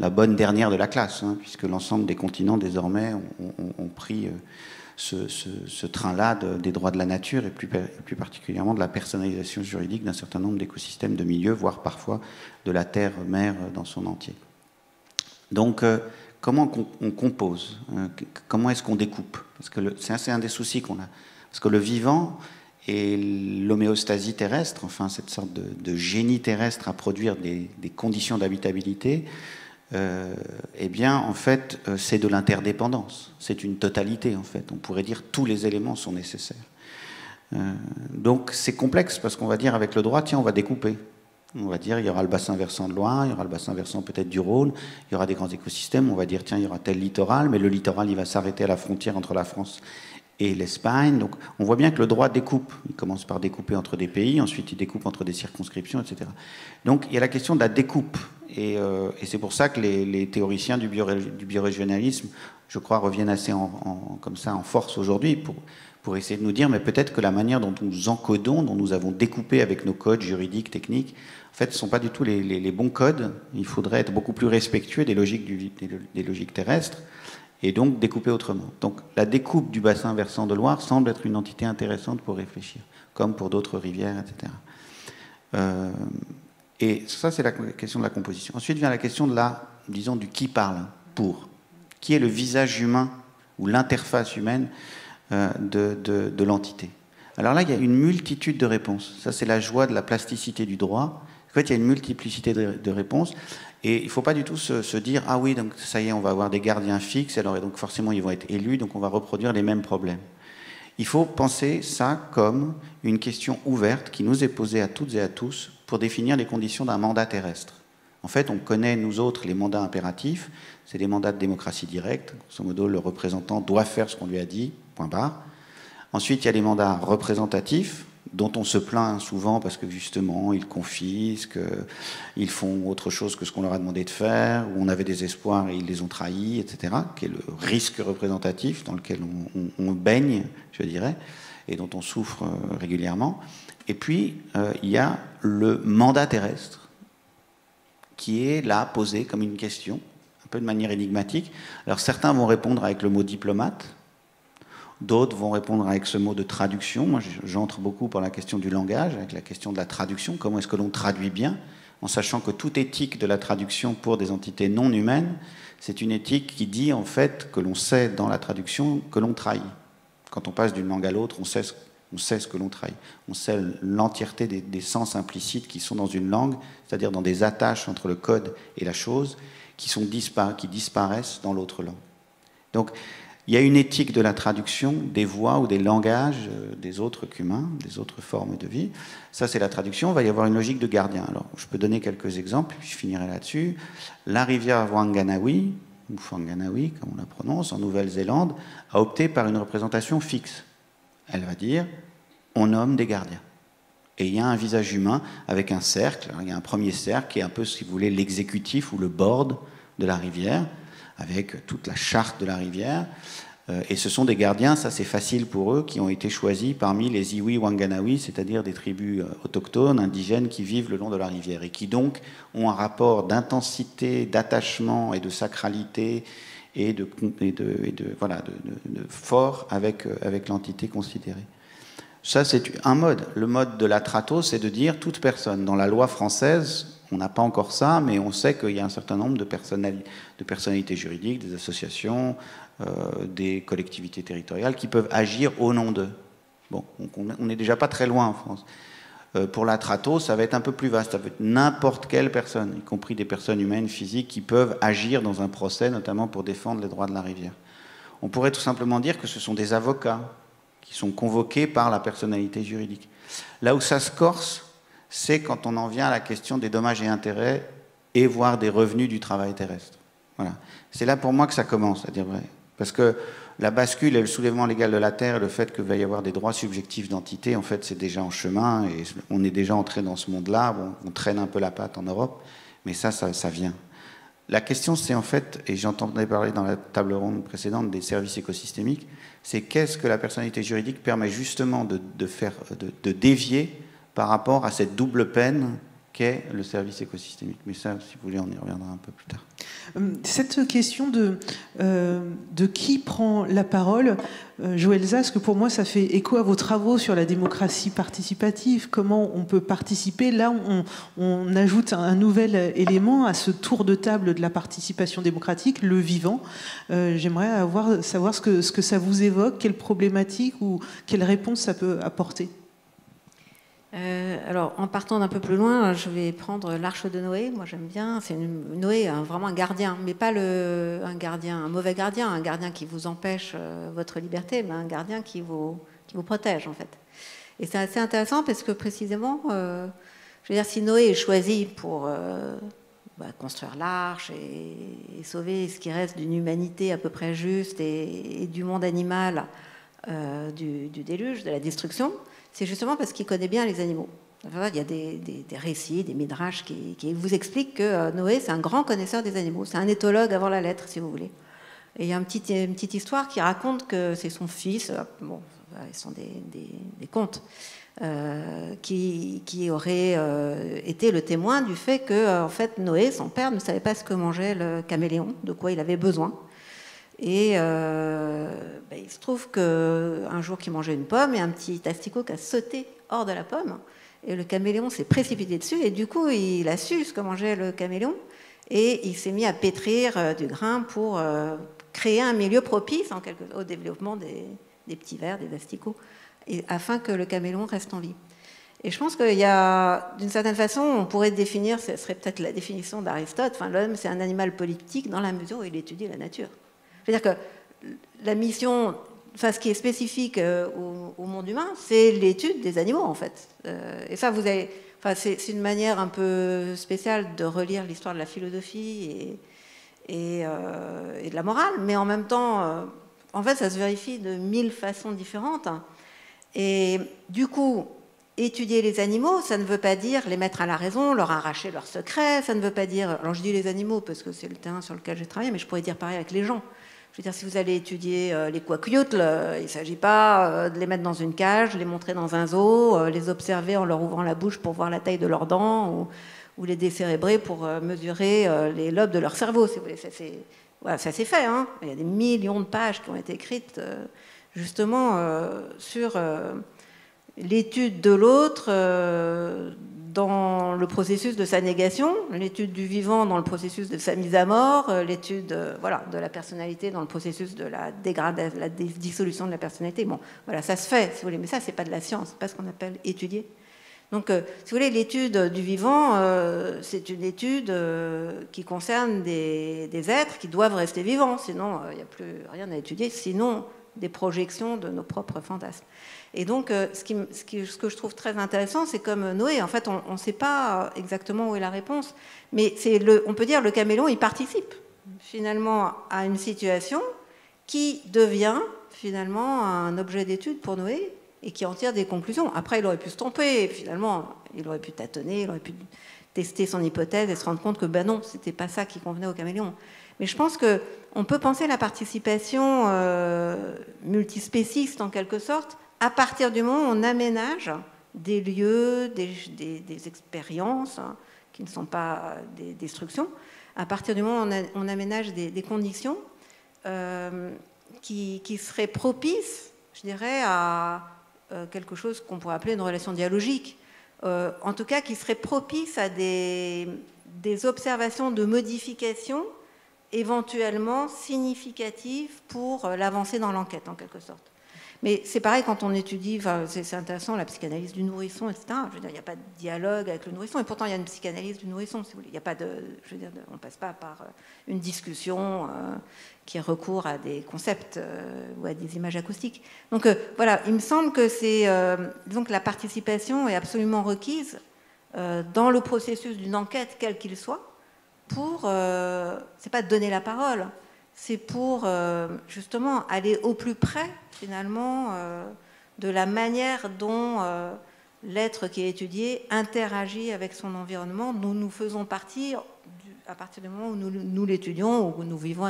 bonne dernière de la classe, hein, puisque l'ensemble des continents désormais ont pris ce train-là des droits de la nature et plus particulièrement de la personnalisation juridique d'un certain nombre d'écosystèmes de milieux, voire parfois de la terre-mer dans son entier. Donc, comment on compose, comment est-ce qu'on découpe? Parce que c'est un des soucis qu'on a. Parce que le vivant et l'homéostasie terrestre, enfin cette sorte de génie terrestre à produire des conditions d'habitabilité, eh bien, en fait, c'est de l'interdépendance. C'est une totalité, en fait. On pourrait dire tous les éléments sont nécessaires. Donc, c'est complexe parce qu'on va dire avec le droit, tiens, on va découper. On va dire, il y aura le bassin versant de Loire, il y aura le bassin versant peut-être du Rhône, il y aura des grands écosystèmes. On va dire, tiens, il y aura tel littoral, mais le littoral, il va s'arrêter à la frontière entre la France et l'Espagne. Donc, on voit bien que le droit découpe. Il commence par découper entre des pays, ensuite il découpe entre des circonscriptions, etc. Donc, il y a la question de la découpe. Et c'est pour ça que les théoriciens du biorégionalisme, je crois, reviennent assez comme ça en force aujourd'hui pour essayer de nous dire, mais peut-être que la manière dont nous encodons, dont nous avons découpé avec nos codes juridiques, techniques, en fait, ce ne sont pas du tout les bons codes. Il faudrait être beaucoup plus respectueux des logiques terrestres et donc découper autrement. Donc la découpe du bassin versant de Loire semble être une entité intéressante pour réfléchir, comme pour d'autres rivières, etc. Et ça, c'est la question de la composition. Ensuite vient la question du qui parle pour. Qui est le visage humain ou l'interface humaine de l'entité. Alors là, il y a une multitude de réponses. Ça, c'est la joie de la plasticité du droit. En fait, il y a une multiplicité de réponses. Et il ne faut pas du tout se dire « Ah oui, donc ça y est, on va avoir des gardiens fixes, alors, et donc forcément, ils vont être élus, donc on va reproduire les mêmes problèmes. » Il faut penser ça comme une question ouverte qui nous est posée à toutes et à tous pour définir les conditions d'un mandat terrestre. En fait, on connaît, nous autres, les mandats impératifs. C'est des mandats de démocratie directe. Grosso modo, le représentant doit faire ce qu'on lui a dit, point barre. Ensuite, il y a les mandats représentatifs, dont on se plaint souvent parce que, justement, ils confisquent, ils font autre chose que ce qu'on leur a demandé de faire, ou on avait des espoirs et ils les ont trahis, etc., qui est le risque représentatif dans lequel on baigne, je dirais, et dont on souffre régulièrement. Et puis, il y a le mandat terrestre, qui est là, posé comme une question, un peu de manière énigmatique. Alors certains vont répondre avec le mot diplomate, d'autres vont répondre avec ce mot de traduction. Moi, j'entre beaucoup par la question du langage, avec la question de la traduction. Comment est-ce que l'on traduit bien, en sachant que toute éthique de la traduction pour des entités non humaines, c'est une éthique qui dit en fait que l'on sait dans la traduction que l'on trahit. Quand on passe d'une langue à l'autre, on sait ce que l'on trahit. On sait l'entièreté des sens implicites qui sont dans une langue, c'est-à-dire dans des attaches entre le code et la chose, qui disparaissent dans l'autre langue. Donc, il y a une éthique de la traduction des voix ou des langages des autres qu'humains, des autres formes de vie. Ça, c'est la traduction. Il va y avoir une logique de gardien. Alors, je peux donner quelques exemples, puis je finirai là-dessus. La rivière Whanganui, ou Whanganui, comme on la prononce, en Nouvelle-Zélande, a opté par une représentation fixe. Elle va dire, on nomme des gardiens. Et il y a un visage humain avec un cercle. Alors, il y a un premier cercle qui est un peu, si vous voulez, l'exécutif ou le board de la rivière, avec toute la charte de la rivière. Et ce sont des gardiens, ça c'est facile pour eux, qui ont été choisis parmi les Iwi Whanganui, c'est-à-dire des tribus autochtones, indigènes, qui vivent le long de la rivière et qui donc ont un rapport d'intensité, d'attachement et de sacralité et de fort avec l'entité considérée. Ça, c'est un mode. Le mode de la trato, c'est de dire toute personne. Dans la loi française, on n'a pas encore ça, mais on sait qu'il y a un certain nombre de personnalités juridiques, des associations, des collectivités territoriales qui peuvent agir au nom d'eux. Bon, on n'est déjà pas très loin en France. Pour la trato, ça va être un peu plus vaste. Ça peut être n'importe quelle personne, y compris des personnes humaines, physiques, qui peuvent agir dans un procès, notamment pour défendre les droits de la rivière. On pourrait tout simplement dire que ce sont des avocats qui sont convoqués par la personnalité juridique. Là où ça se corse, c'est quand on en vient à la question des dommages et intérêts et voire des revenus du travail terrestre. Voilà. C'est là pour moi que ça commence, à dire vrai. Parce que la bascule et le soulèvement légal de la terre, et le fait qu'il va y avoir des droits subjectifs d'entité, en fait, c'est déjà en chemin et on est déjà entré dans ce monde-là. Bon, on traîne un peu la patte en Europe, mais ça vient. La question, c'est en fait, et j'entendais parler dans la table ronde précédente des services écosystémiques, c'est qu'est-ce que la personnalité juridique permet justement de dévier par rapport à cette double peine qu'est le service écosystémique. Mais ça, si vous voulez, on y reviendra un peu plus tard. Cette question de qui prend la parole, Joël Zask, pour moi, ça fait écho à vos travaux sur la démocratie participative. Comment on peut participer? Là, on ajoute un nouvel élément à ce tour de table de la participation démocratique, le vivant. J'aimerais savoir ce que ça vous évoque, quelles problématiques ou quelles réponses ça peut apporter. Alors, en partant d'un peu plus loin, je vais prendre l'arche de Noé. Moi, j'aime bien. C'est Noé, vraiment un gardien, mais pas un mauvais gardien, un gardien qui vous empêche votre liberté, mais un gardien qui vous protège, en fait. Et c'est assez intéressant parce que, précisément, je veux dire, si Noé est choisi pour construire l'arche et sauver ce qui reste d'une humanité à peu près juste et du monde animal du déluge, de la destruction, c'est justement parce qu'il connaît bien les animaux. Il y a des récits, des midrash qui vous expliquent que Noé, c'est un grand connaisseur des animaux. C'est un éthologue avant la lettre, si vous voulez. Et il y a une petite histoire qui raconte que c'est son fils, bon, ce sont des contes, qui aurait été le témoin du fait que, en fait, Noé, son père, ne savait pas ce que mangeait le caméléon, de quoi il avait besoin. Et il se trouve qu'un jour qu'il mangeait une pomme, et un petit asticot qui a sauté hors de la pomme, et le caméléon s'est précipité dessus, et du coup il a su ce que mangeait le caméléon, et il s'est mis à pétrir du grain pour créer un milieu propice au développement des petits vers, des asticots, afin que le caméléon reste en vie. Et je pense qu'il y a, d'une certaine façon, on pourrait définir, ce serait peut-être la définition d'Aristote, enfin, l'homme c'est un animal politique dans la mesure où il étudie la nature. C'est-à-dire que la mission, enfin, ce qui est spécifique au monde humain, c'est l'étude des animaux, en fait. Et ça, c'est une manière un peu spéciale de relire l'histoire de la philosophie et de la morale, mais en même temps, en fait, ça se vérifie de 1000 façons différentes. Et du coup, étudier les animaux, ça ne veut pas dire les mettre à la raison, leur arracher leurs secrets, ça ne veut pas dire... Alors, je dis les animaux parce que c'est le terrain sur lequel j'ai travaillé, mais je pourrais dire pareil avec les gens. Je veux dire, si vous allez étudier les quaquioutles, il ne s'agit pas de les mettre dans une cage, les montrer dans un zoo, les observer en leur ouvrant la bouche pour voir la taille de leurs dents, ou les décérébrer pour mesurer les lobes de leur cerveau. Si vous voulez. Ça s'est fait. Hein. Il y a des millions de pages qui ont été écrites justement sur l'étude de l'autre dans le processus de sa négation, l'étude du vivant dans le processus de sa mise à mort, l'étude de la personnalité dans le processus de la dissolution de la personnalité. Bon, voilà, ça se fait, si vous voulez, mais ça, c'est pas de la science, c'est pas ce qu'on appelle étudier. Donc, si vous voulez, l'étude du vivant, c'est une étude qui concerne des êtres qui doivent rester vivants, sinon il n'y a plus rien à étudier, sinon des projections de nos propres fantasmes. Et donc, ce que je trouve très intéressant, c'est comme Noé, en fait, on ne sait pas exactement où est la réponse, mais on peut dire le caméléon, il participe finalement à une situation qui devient finalement un objet d'étude pour Noé et qui en tire des conclusions. Après, il aurait pu se tromper, finalement, il aurait pu tâtonner, il aurait pu tester son hypothèse et se rendre compte que, ben non, c'était pas ça qui convenait au caméléon. Mais je pense qu'on peut penser la participation multispéciste, en quelque sorte, à partir du moment où on aménage des lieux, des expériences qui ne sont pas des destructions, à partir du moment où on aménage des conditions qui seraient propices, je dirais, à quelque chose qu'on pourrait appeler une relation dialogique, en tout cas qui seraient propices à des observations de modification éventuellement significatives pour l'avancée dans l'enquête, en quelque sorte. Mais c'est pareil quand on étudie, c'est intéressant, la psychanalyse du nourrisson, etc. Je veux dire, il n'y a pas de dialogue avec le nourrisson, et pourtant il y a une psychanalyse du nourrisson, si vous voulez. Il n'y a pas de, je veux dire, on ne passe pas par une discussion qui recourt à des concepts ou à des images acoustiques. Donc voilà, il me semble que disons que la participation est absolument requise dans le processus d'une enquête, quel qu'il soit, pour, c'est pas de donner la parole, c'est pour justement aller au plus près finalement de la manière dont l'être qui est étudié interagit avec son environnement. Nous faisons partie à partir du moment où nous l'étudions ou où nous vivons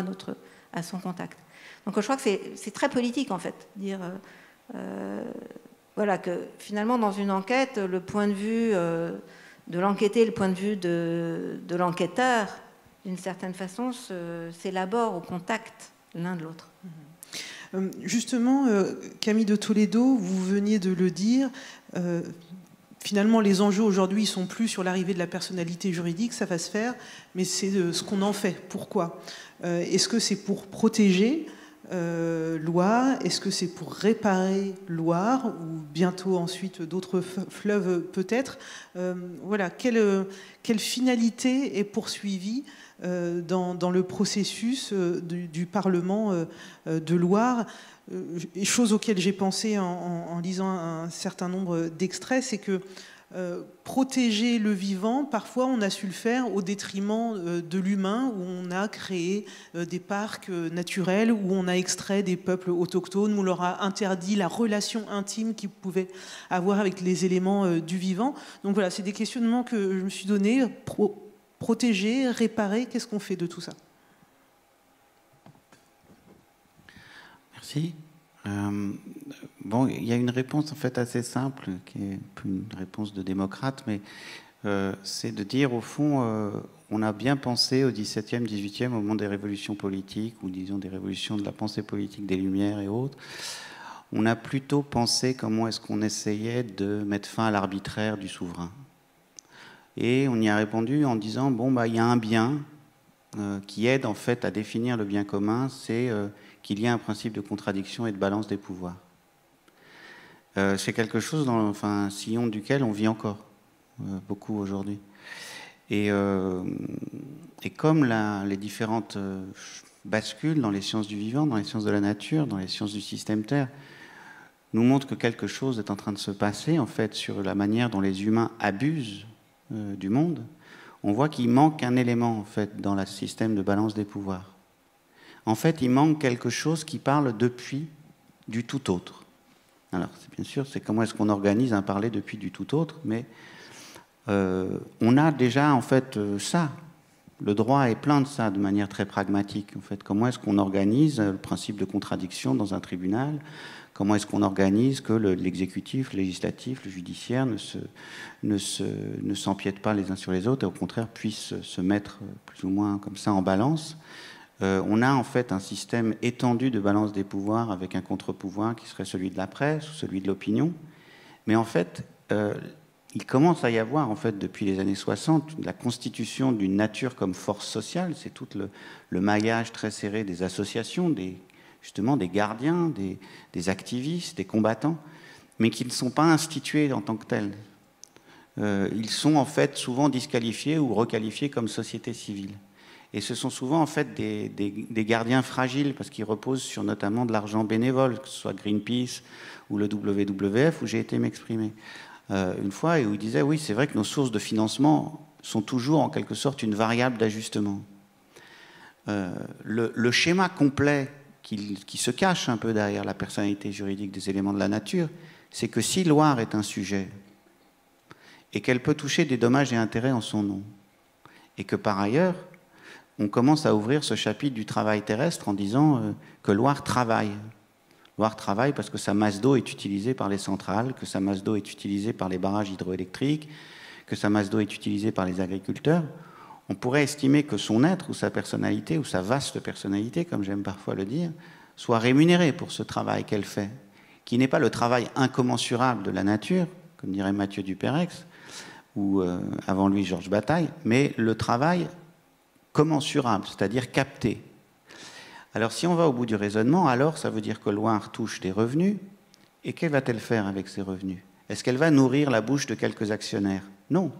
à son contact. Donc je crois que c'est très politique en fait, dire voilà, que finalement dans une enquête, le point de vue de l'enquêté, le point de vue de l'enquêteur, d'une certaine façon, s'élabore au contact l'un de l'autre. Justement, Camille de Toledo, vous veniez de le dire, finalement les enjeux aujourd'hui ne sont plus sur l'arrivée de la personnalité juridique, ça va se faire, mais c'est ce qu'on en fait. Pourquoi ? Est-ce que c'est pour protéger Loire? Est-ce que c'est pour réparer Loire ou bientôt ensuite d'autres fleuves peut-être? Voilà, quelle finalité est poursuivie dans le processus du Parlement de Loire? Chose auxquelles j'ai pensé en lisant un certain nombre d'extraits, c'est que protéger le vivant, parfois on a su le faire au détriment de l'humain, où on a créé des parcs naturels, où on a extrait des peuples autochtones, où on leur a interdit la relation intime qu'ils pouvaient avoir avec les éléments du vivant. Donc voilà, c'est des questionnements que je me suis donnés. Protéger, réparer, qu'est-ce qu'on fait de tout ça? Merci. Bon, il y a une réponse en fait assez simple, qui est une réponse de démocrate, mais c'est de dire au fond, on a bien pensé au XVIIe, XVIIIe, au moment des révolutions politiques, ou disons des révolutions de la pensée politique des Lumières et autres, on a plutôt pensé comment est-ce qu'on essayait de mettre fin à l'arbitraire du souverain. Et on y a répondu en disant, bon, bah, il y a un bien qui aide en fait à définir le bien commun, c'est qu'il y a un principe de contradiction et de balance des pouvoirs. C'est quelque chose dans un sillon duquel on vit encore beaucoup aujourd'hui. Et comme les différentes bascules dans les sciences du vivant, dans les sciences de la nature, dans les sciences du système Terre, nous montrent que quelque chose est en train de se passer en fait sur la manière dont les humains abusent du monde, on voit qu'il manque un élément en fait dans le système de balance des pouvoirs. En fait, il manque quelque chose qui parle depuis du tout autre. Alors, bien sûr, c'est comment est-ce qu'on organise un parler depuis du tout autre, mais on a déjà en fait ça. Le droit est plein de ça de manière très pragmatique. En fait, comment est-ce qu'on organise le principe de contradiction dans un tribunal? Comment est-ce qu'on organise que l'exécutif, le législatif, le judiciaire ne s'empiètent pas les uns sur les autres et au contraire puissent se mettre plus ou moins comme ça en balance? On a en fait un système étendu de balance des pouvoirs avec un contre-pouvoir qui serait celui de la presse ou celui de l'opinion. Mais en fait, il commence à y avoir en fait depuis les années 60 la constitution d'une nature comme force sociale. C'est tout le maillage très serré des associations, justement des gardiens, des activistes, des combattants, mais qui ne sont pas institués en tant que tels. Ils sont en fait souvent disqualifiés ou requalifiés comme société civile. Et ce sont souvent en fait des gardiens fragiles parce qu'ils reposent sur notamment de l'argent bénévole, que ce soit Greenpeace ou le WWF, où j'ai été m'exprimer une fois et où ils disaient oui, c'est vrai que nos sources de financement sont toujours en quelque sorte une variable d'ajustement. Le schéma complet qui se cache un peu derrière la personnalité juridique des éléments de la nature, c'est que si Loire est un sujet et qu'elle peut toucher des dommages et intérêts en son nom, et que par ailleurs, on commence à ouvrir ce chapitre du travail terrestre en disant que Loire travaille. Loire travaille parce que sa masse d'eau est utilisée par les centrales, que sa masse d'eau est utilisée par les barrages hydroélectriques, que sa masse d'eau est utilisée par les agriculteurs. On pourrait estimer que son être ou sa personnalité, ou sa vaste personnalité, comme j'aime parfois le dire, soit rémunérée pour ce travail qu'elle fait, qui n'est pas le travail incommensurable de la nature, comme dirait Mathieu Duperrex, ou avant lui Georges Bataille, mais le travail commensurable, c'est-à-dire capté. Alors si on va au bout du raisonnement, alors ça veut dire que Loire touche des revenus, Et que va-t-elle faire avec ces revenus? Est-ce qu'elle va nourrir la bouche de quelques actionnaires? Non,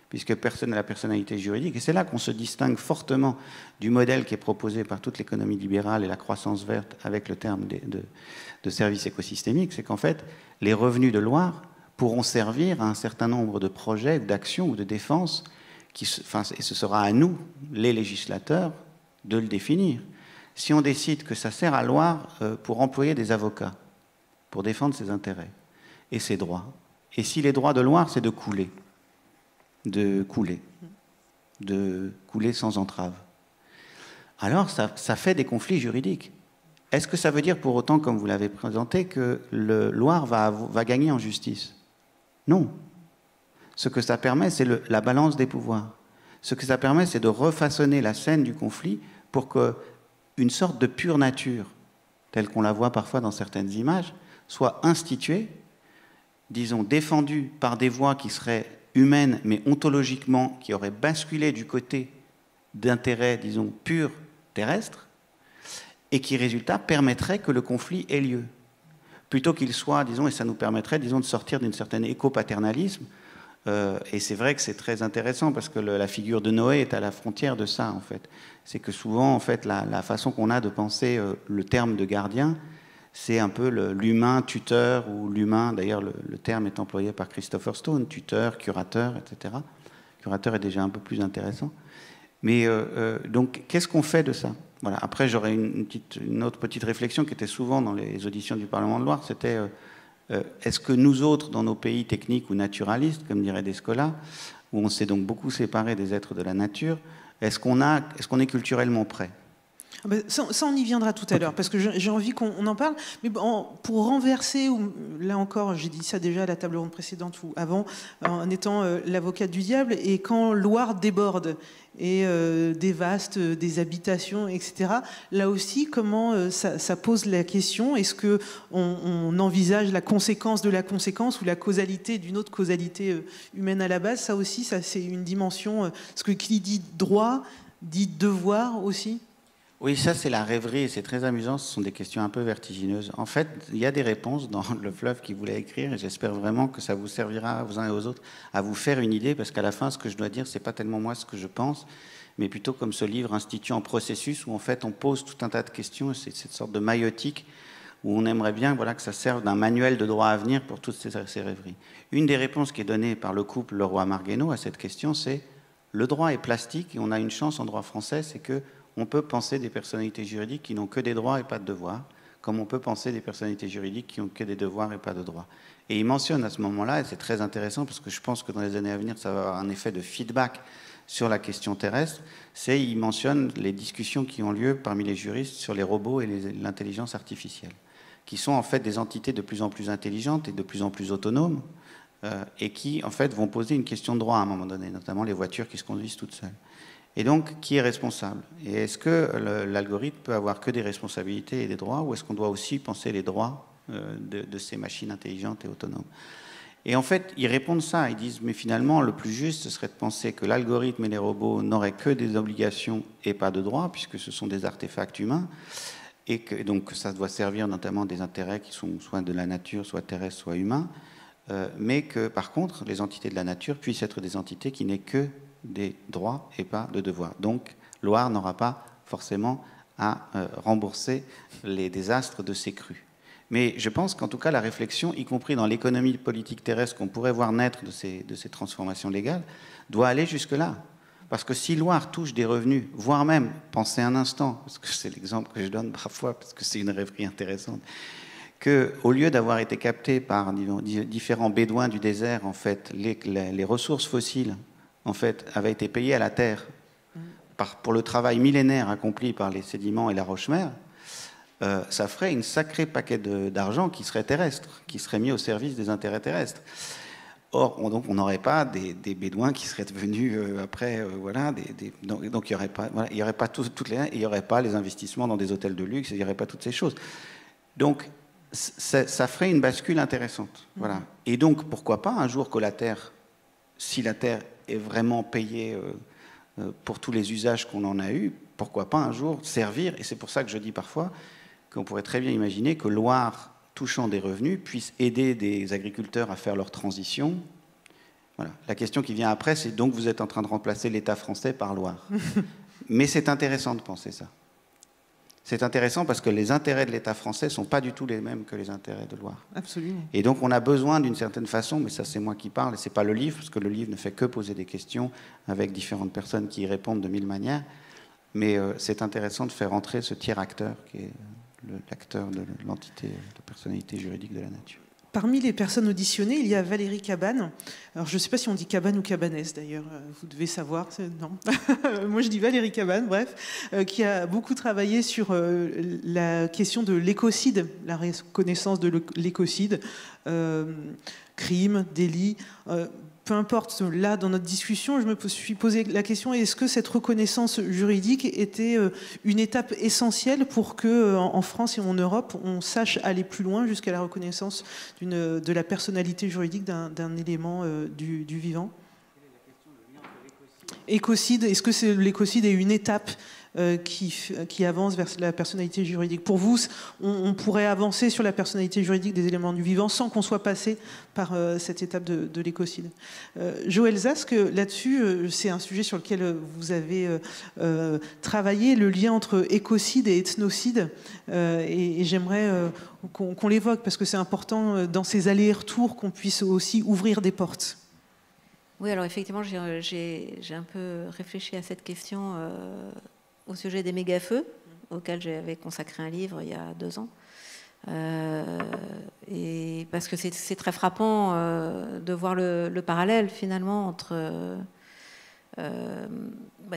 puisque personne n'a la personnalité juridique. Et c'est là qu'on se distingue fortement du modèle qui est proposé par toute l'économie libérale et la croissance verte avec le terme de services écosystémiques, c'est qu'en fait, les revenus de Loire pourront servir à un certain nombre de projets, d'actions ou de défense, et ce sera à nous, les législateurs, de le définir. Si on décide que ça sert à Loire pour employer des avocats, pour défendre ses intérêts et ses droits, et si les droits de Loire, c'est de couler sans entrave, alors ça fait des conflits juridiques. Est-ce que ça veut dire pour autant, comme vous l'avez présenté, que le Loire va gagner en justice? Non. Ce que ça permet, c'est la balance des pouvoirs. Ce que ça permet, c'est de refaçonner la scène du conflit pour qu'une sorte de pure nature, telle qu'on la voit parfois dans certaines images, soit instituée, disons, défendue par des voix qui seraient humaines, mais ontologiquement, qui auraient basculé du côté d'intérêts, disons, purs terrestres, et qui, résultat, permettrait que le conflit ait lieu. Plutôt qu'il soit, disons, et ça nous permettrait, disons, de sortir d'une certaine éco-paternalisme. Et c'est vrai que c'est très intéressant parce que la figure de Noé est à la frontière de ça, en fait. C'est que souvent, en fait, la façon qu'on a de penser le terme de gardien, c'est un peu l'humain tuteur ou l'humain, d'ailleurs, le terme est employé par Christopher Stone, tuteur, curateur, etc. Curateur est déjà un peu plus intéressant. Mais donc, qu'est-ce qu'on fait de ça? Voilà. Après, j'aurais une autre petite réflexion qui était souvent dans les auditions du Parlement de Loire, c'était est-ce que nous autres, dans nos pays techniques ou naturalistes, comme dirait Descola, où on s'est donc beaucoup séparé des êtres de la nature, est-ce qu'on est culturellement prêt? Ça, on y viendra tout à l'heure, parce que j'ai envie qu'on en parle. Mais pour renverser, là encore, j'ai dit ça déjà à la table ronde précédente ou avant, en étant l'avocate du diable, et quand Loire déborde et dévaste des habitations, etc., là aussi, comment ça pose la question? Est-ce qu'on envisage la conséquence de la conséquence ou la causalité d'une autre causalité humaine à la base? Ça aussi, ça, c'est une dimension, ce qui dit droit, dit devoir aussi. Oui, ça c'est la rêverie et c'est très amusant, ce sont des questions un peu vertigineuses. En fait, il y a des réponses dans le fleuve qu'il voulait écrire et j'espère vraiment que ça vous servira aux uns et aux autres à vous faire une idée, parce qu'à la fin, ce que je dois dire, c'est pas tellement moi ce que je pense, mais plutôt comme ce livre instituant processus où en fait on pose tout un tas de questions, et c'est cette sorte de maïotique où on aimerait bien que ça serve d'un manuel de droit à venir pour toutes ces rêveries. Une des réponses qui est donnée par le couple Leroy-Marguenot à cette question, c'est le droit est plastique et on a une chance en droit français, c'est que on peut penser des personnalités juridiques qui n'ont que des droits et pas de devoirs, comme on peut penser des personnalités juridiques qui n'ont que des devoirs et pas de droits. Et il mentionne à ce moment-là, et c'est très intéressant parce que je pense que dans les années à venir, ça va avoir un effet de feedback sur la question terrestre, il mentionne les discussions qui ont lieu parmi les juristes sur les robots et l'intelligence artificielle, qui sont en fait des entités de plus en plus intelligentes et de plus en plus autonomes, et qui en fait vont poser une question de droit à un moment donné, notamment les voitures qui se conduisent toutes seules. Et donc, qui est responsable? Et est-ce que l'algorithme peut avoir que des responsabilités et des droits, ou est-ce qu'on doit aussi penser les droits de ces machines intelligentes et autonomes? Et en fait, ils répondent ça. Ils disent, mais finalement, le plus juste, ce serait de penser que l'algorithme et les robots n'auraient que des obligations et pas de droits, puisque ce sont des artefacts humains, et que donc ça doit servir notamment des intérêts qui sont soit de la nature, soit terrestres, soit humains, mais que, par contre, les entités de la nature puissent être des entités qui n'aient que des droits et pas de devoirs. Donc, Loire n'aura pas forcément à rembourser les désastres de ses crues. Mais je pense qu'en tout cas, la réflexion, y compris dans l'économie politique terrestre qu'on pourrait voir naître de ces transformations légales, doit aller jusque-là. Parce que si Loire touche des revenus, voire même, pensez un instant, parce que c'est l'exemple que je donne parfois, parce que c'est une rêverie intéressante, qu'au lieu d'avoir été capté par différents bédouins du désert, en fait, les ressources fossiles en fait, avait été payé à la terre pour le travail millénaire accompli par les sédiments et la roche-mère, ça ferait une sacrée paquet d'argent qui serait terrestre, qui serait mis au service des intérêts terrestres. Or, on n'aurait pas des bédouins qui seraient devenus après, donc il n'y aurait pas, il y aurait pas il y aurait pas les investissements dans des hôtels de luxe, il n'y aurait pas toutes ces choses. Donc, ça ferait une bascule intéressante. Voilà. Et donc, pourquoi pas un jour que la terre, si la terre est vraiment payée pour tous les usages qu'on en a eus, pourquoi pas un jour servir, et c'est pour ça que je dis parfois qu'on pourrait très bien imaginer que Loire touchant des revenus puisse aider des agriculteurs à faire leur transition. Voilà. La question qui vient après, c'est donc vous êtes en train de remplacer l'État français par Loire. Mais c'est intéressant de penser ça. C'est intéressant parce que les intérêts de l'État français ne sont pas du tout les mêmes que les intérêts de Loire. Absolument. Et donc on a besoin d'une certaine façon, mais ça c'est moi qui parle, et ce n'est pas le livre, parce que le livre ne fait que poser des questions avec différentes personnes qui y répondent de mille manières, mais c'est intéressant de faire entrer ce tiers acteur qui est l'acteur de l'entité de personnalité juridique de la nature. Parmi les personnes auditionnées, il y a Valérie Cabane. Alors, je ne sais pas si on dit Cabane ou Cabanès, d'ailleurs. Vous devez savoir. Non. Moi, je dis Valérie Cabane, bref, qui a beaucoup travaillé sur la question de l'écocide, la reconnaissance de l'écocide, crime, délit. Peu importe, là, dans notre discussion, je me suis posé la question, est-ce que cette reconnaissance juridique était une étape essentielle pour qu'en France et en Europe, on sache aller plus loin jusqu'à la reconnaissance de la personnalité juridique d'un élément du vivant? Écocide, est-ce que l'écocide est une étape qui avance vers la personnalité juridique? Pour vous, on pourrait avancer sur la personnalité juridique des éléments du vivant sans qu'on soit passé par cette étape de l'écocide. Joël Zask, là-dessus, c'est un sujet sur lequel vous avez travaillé, le lien entre écocide et ethnocide, et j'aimerais qu'on l'évoque parce que c'est important dans ces allers-retours qu'on puisse aussi ouvrir des portes. Oui, alors effectivement, j'ai un peu réfléchi à cette question au sujet des méga-feux, auquel j'avais consacré un livre il y a 2 ans. Et parce que c'est très frappant de voir le parallèle finalement entre,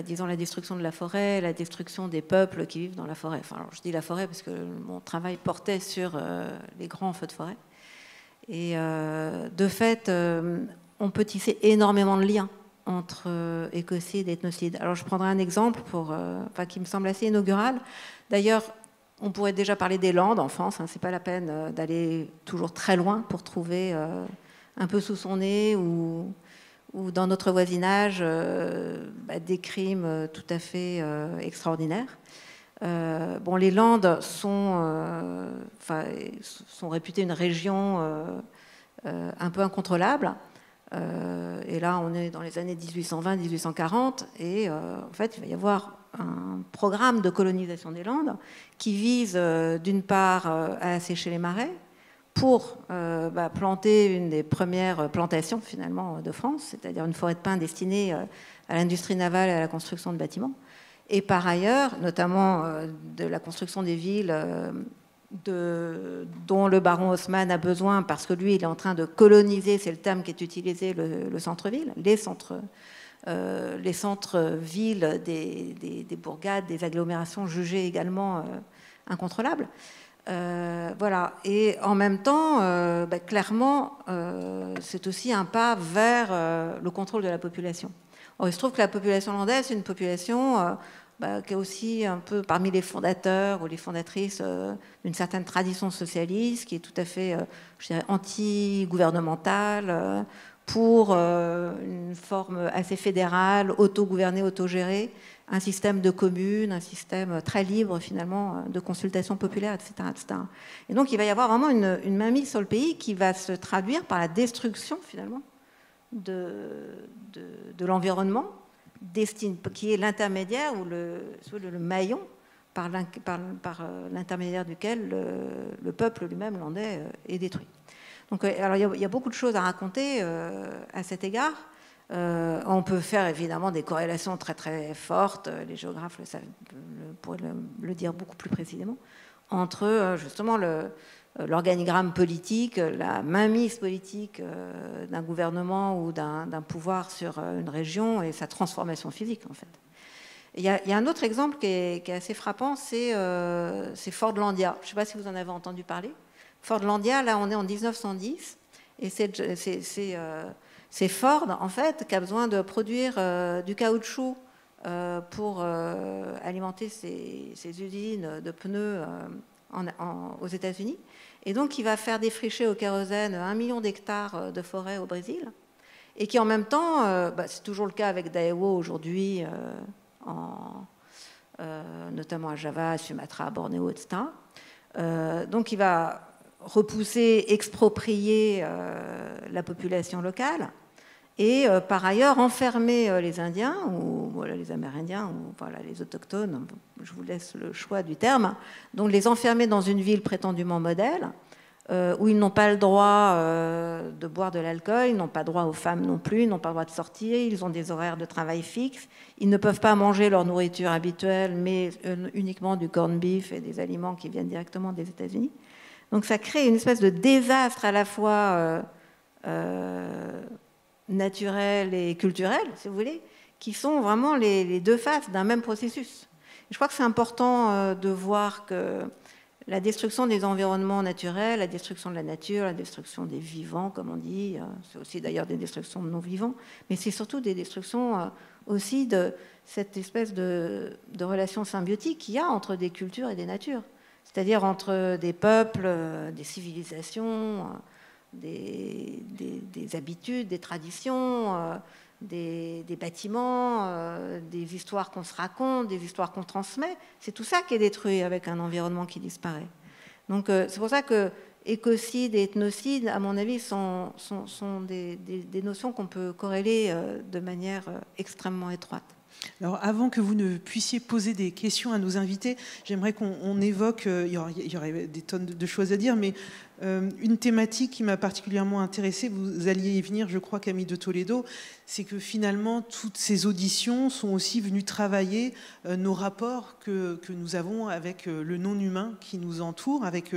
disons, la destruction de la forêt, la destruction des peuples qui vivent dans la forêt. Enfin, alors, je dis la forêt parce que mon travail portait sur les grands feux de forêt. Et de fait, on peut tisser énormément de liens entre écocide et ethnocide. Alors je prendrai un exemple qui me semble assez inaugural. D'ailleurs, on pourrait déjà parler des Landes en France. C'est pas la peine d'aller toujours très loin pour trouver un peu sous son nez ou dans notre voisinage des crimes tout à fait extraordinaires. Les Landes sont réputées une région un peu incontrôlable. Et là, on est dans les années 1820-1840, et en fait, il va y avoir un programme de colonisation des Landes qui vise, d'une part, à assécher les marais pour planter une des premières plantations, finalement, de France, c'est-à-dire une forêt de pins destinée à l'industrie navale et à la construction de bâtiments. Et par ailleurs, notamment de la construction des villes dont le baron Haussmann a besoin parce que lui, il est en train de coloniser, c'est le terme qui est utilisé, le centre-ville, les centres-villes des bourgades, des agglomérations jugées également incontrôlables. Voilà. Et en même temps, clairement, c'est aussi un pas vers le contrôle de la population. Or, il se trouve que la population landaise, c'est une population qui est aussi un peu parmi les fondateurs ou les fondatrices d'une certaine tradition socialiste, qui est tout à fait, je dirais, anti-gouvernementale, pour une forme assez fédérale, autogouvernée, autogérée, un système de communes, un système très libre finalement de consultation populaire, etc., etc. Et donc il va y avoir vraiment une mainmise sur le pays qui va se traduire par la destruction finalement de l'environnement, qui est l'intermédiaire ou le maillon par l'intermédiaire duquel le peuple lui-même landais est détruit. Donc, alors, il y a beaucoup de choses à raconter à cet égard. On peut faire évidemment des corrélations très très fortes, les géographes pourraient le dire beaucoup plus précisément, entre justement l'organigramme politique, la mainmise politique d'un gouvernement ou d'un pouvoir sur une région et sa transformation physique en fait. Il y a un autre exemple qui est assez frappant, c'est Fordlandia. Je ne sais pas si vous en avez entendu parler. Fordlandia, là on est en 1910 et c'est Ford en fait qui a besoin de produire du caoutchouc pour alimenter ses usines de pneus aux États-Unis. Et donc, il va faire défricher au kérosène 1 million d'hectares de forêt au Brésil. Et qui, en même temps, c'est toujours le cas avec Daewoo aujourd'hui, notamment à Java, à Sumatra, à Bornéo, etc. Donc, il va repousser, exproprier la population locale, et par ailleurs enfermer les Indiens, ou voilà, les Amérindiens, ou voilà, les autochtones, je vous laisse le choix du terme, donc les enfermer dans une ville prétendument modèle, où ils n'ont pas le droit de boire de l'alcool, ils n'ont pas droit aux femmes non plus, ils n'ont pas le droit de sortir, ils ont des horaires de travail fixes, ils ne peuvent pas manger leur nourriture habituelle, mais uniquement du corned beef et des aliments qui viennent directement des États-Unis. Donc ça crée une espèce de désastre à la fois naturel et culturel, si vous voulez, qui sont vraiment les deux faces d'un même processus. Je crois que c'est important de voir que la destruction des environnements naturels, la destruction de la nature, la destruction des vivants, comme on dit, c'est aussi d'ailleurs des destructions de non-vivants, mais c'est surtout des destructions aussi de cette espèce de relation symbiotique qu'il y a entre des cultures et des natures, c'est-à-dire entre des peuples, des civilisations, des habitudes, des traditions, des bâtiments, des histoires qu'on se raconte, des histoires qu'on transmet. C'est tout ça qui est détruit avec un environnement qui disparaît. Donc c'est pour ça que écocide et ethnocide, à mon avis, sont des notions qu'on peut corréler de manière extrêmement étroite. Alors, avant que vous ne puissiez poser des questions à nos invités, j'aimerais qu'on évoque, il y aurait des tonnes de choses à dire, mais une thématique qui m'a particulièrement intéressée, vous alliez y venir, je crois, Camille de Toledo, c'est que finalement, toutes ces auditions sont aussi venues travailler nos rapports que nous avons avec le non-humain qui nous entoure, avec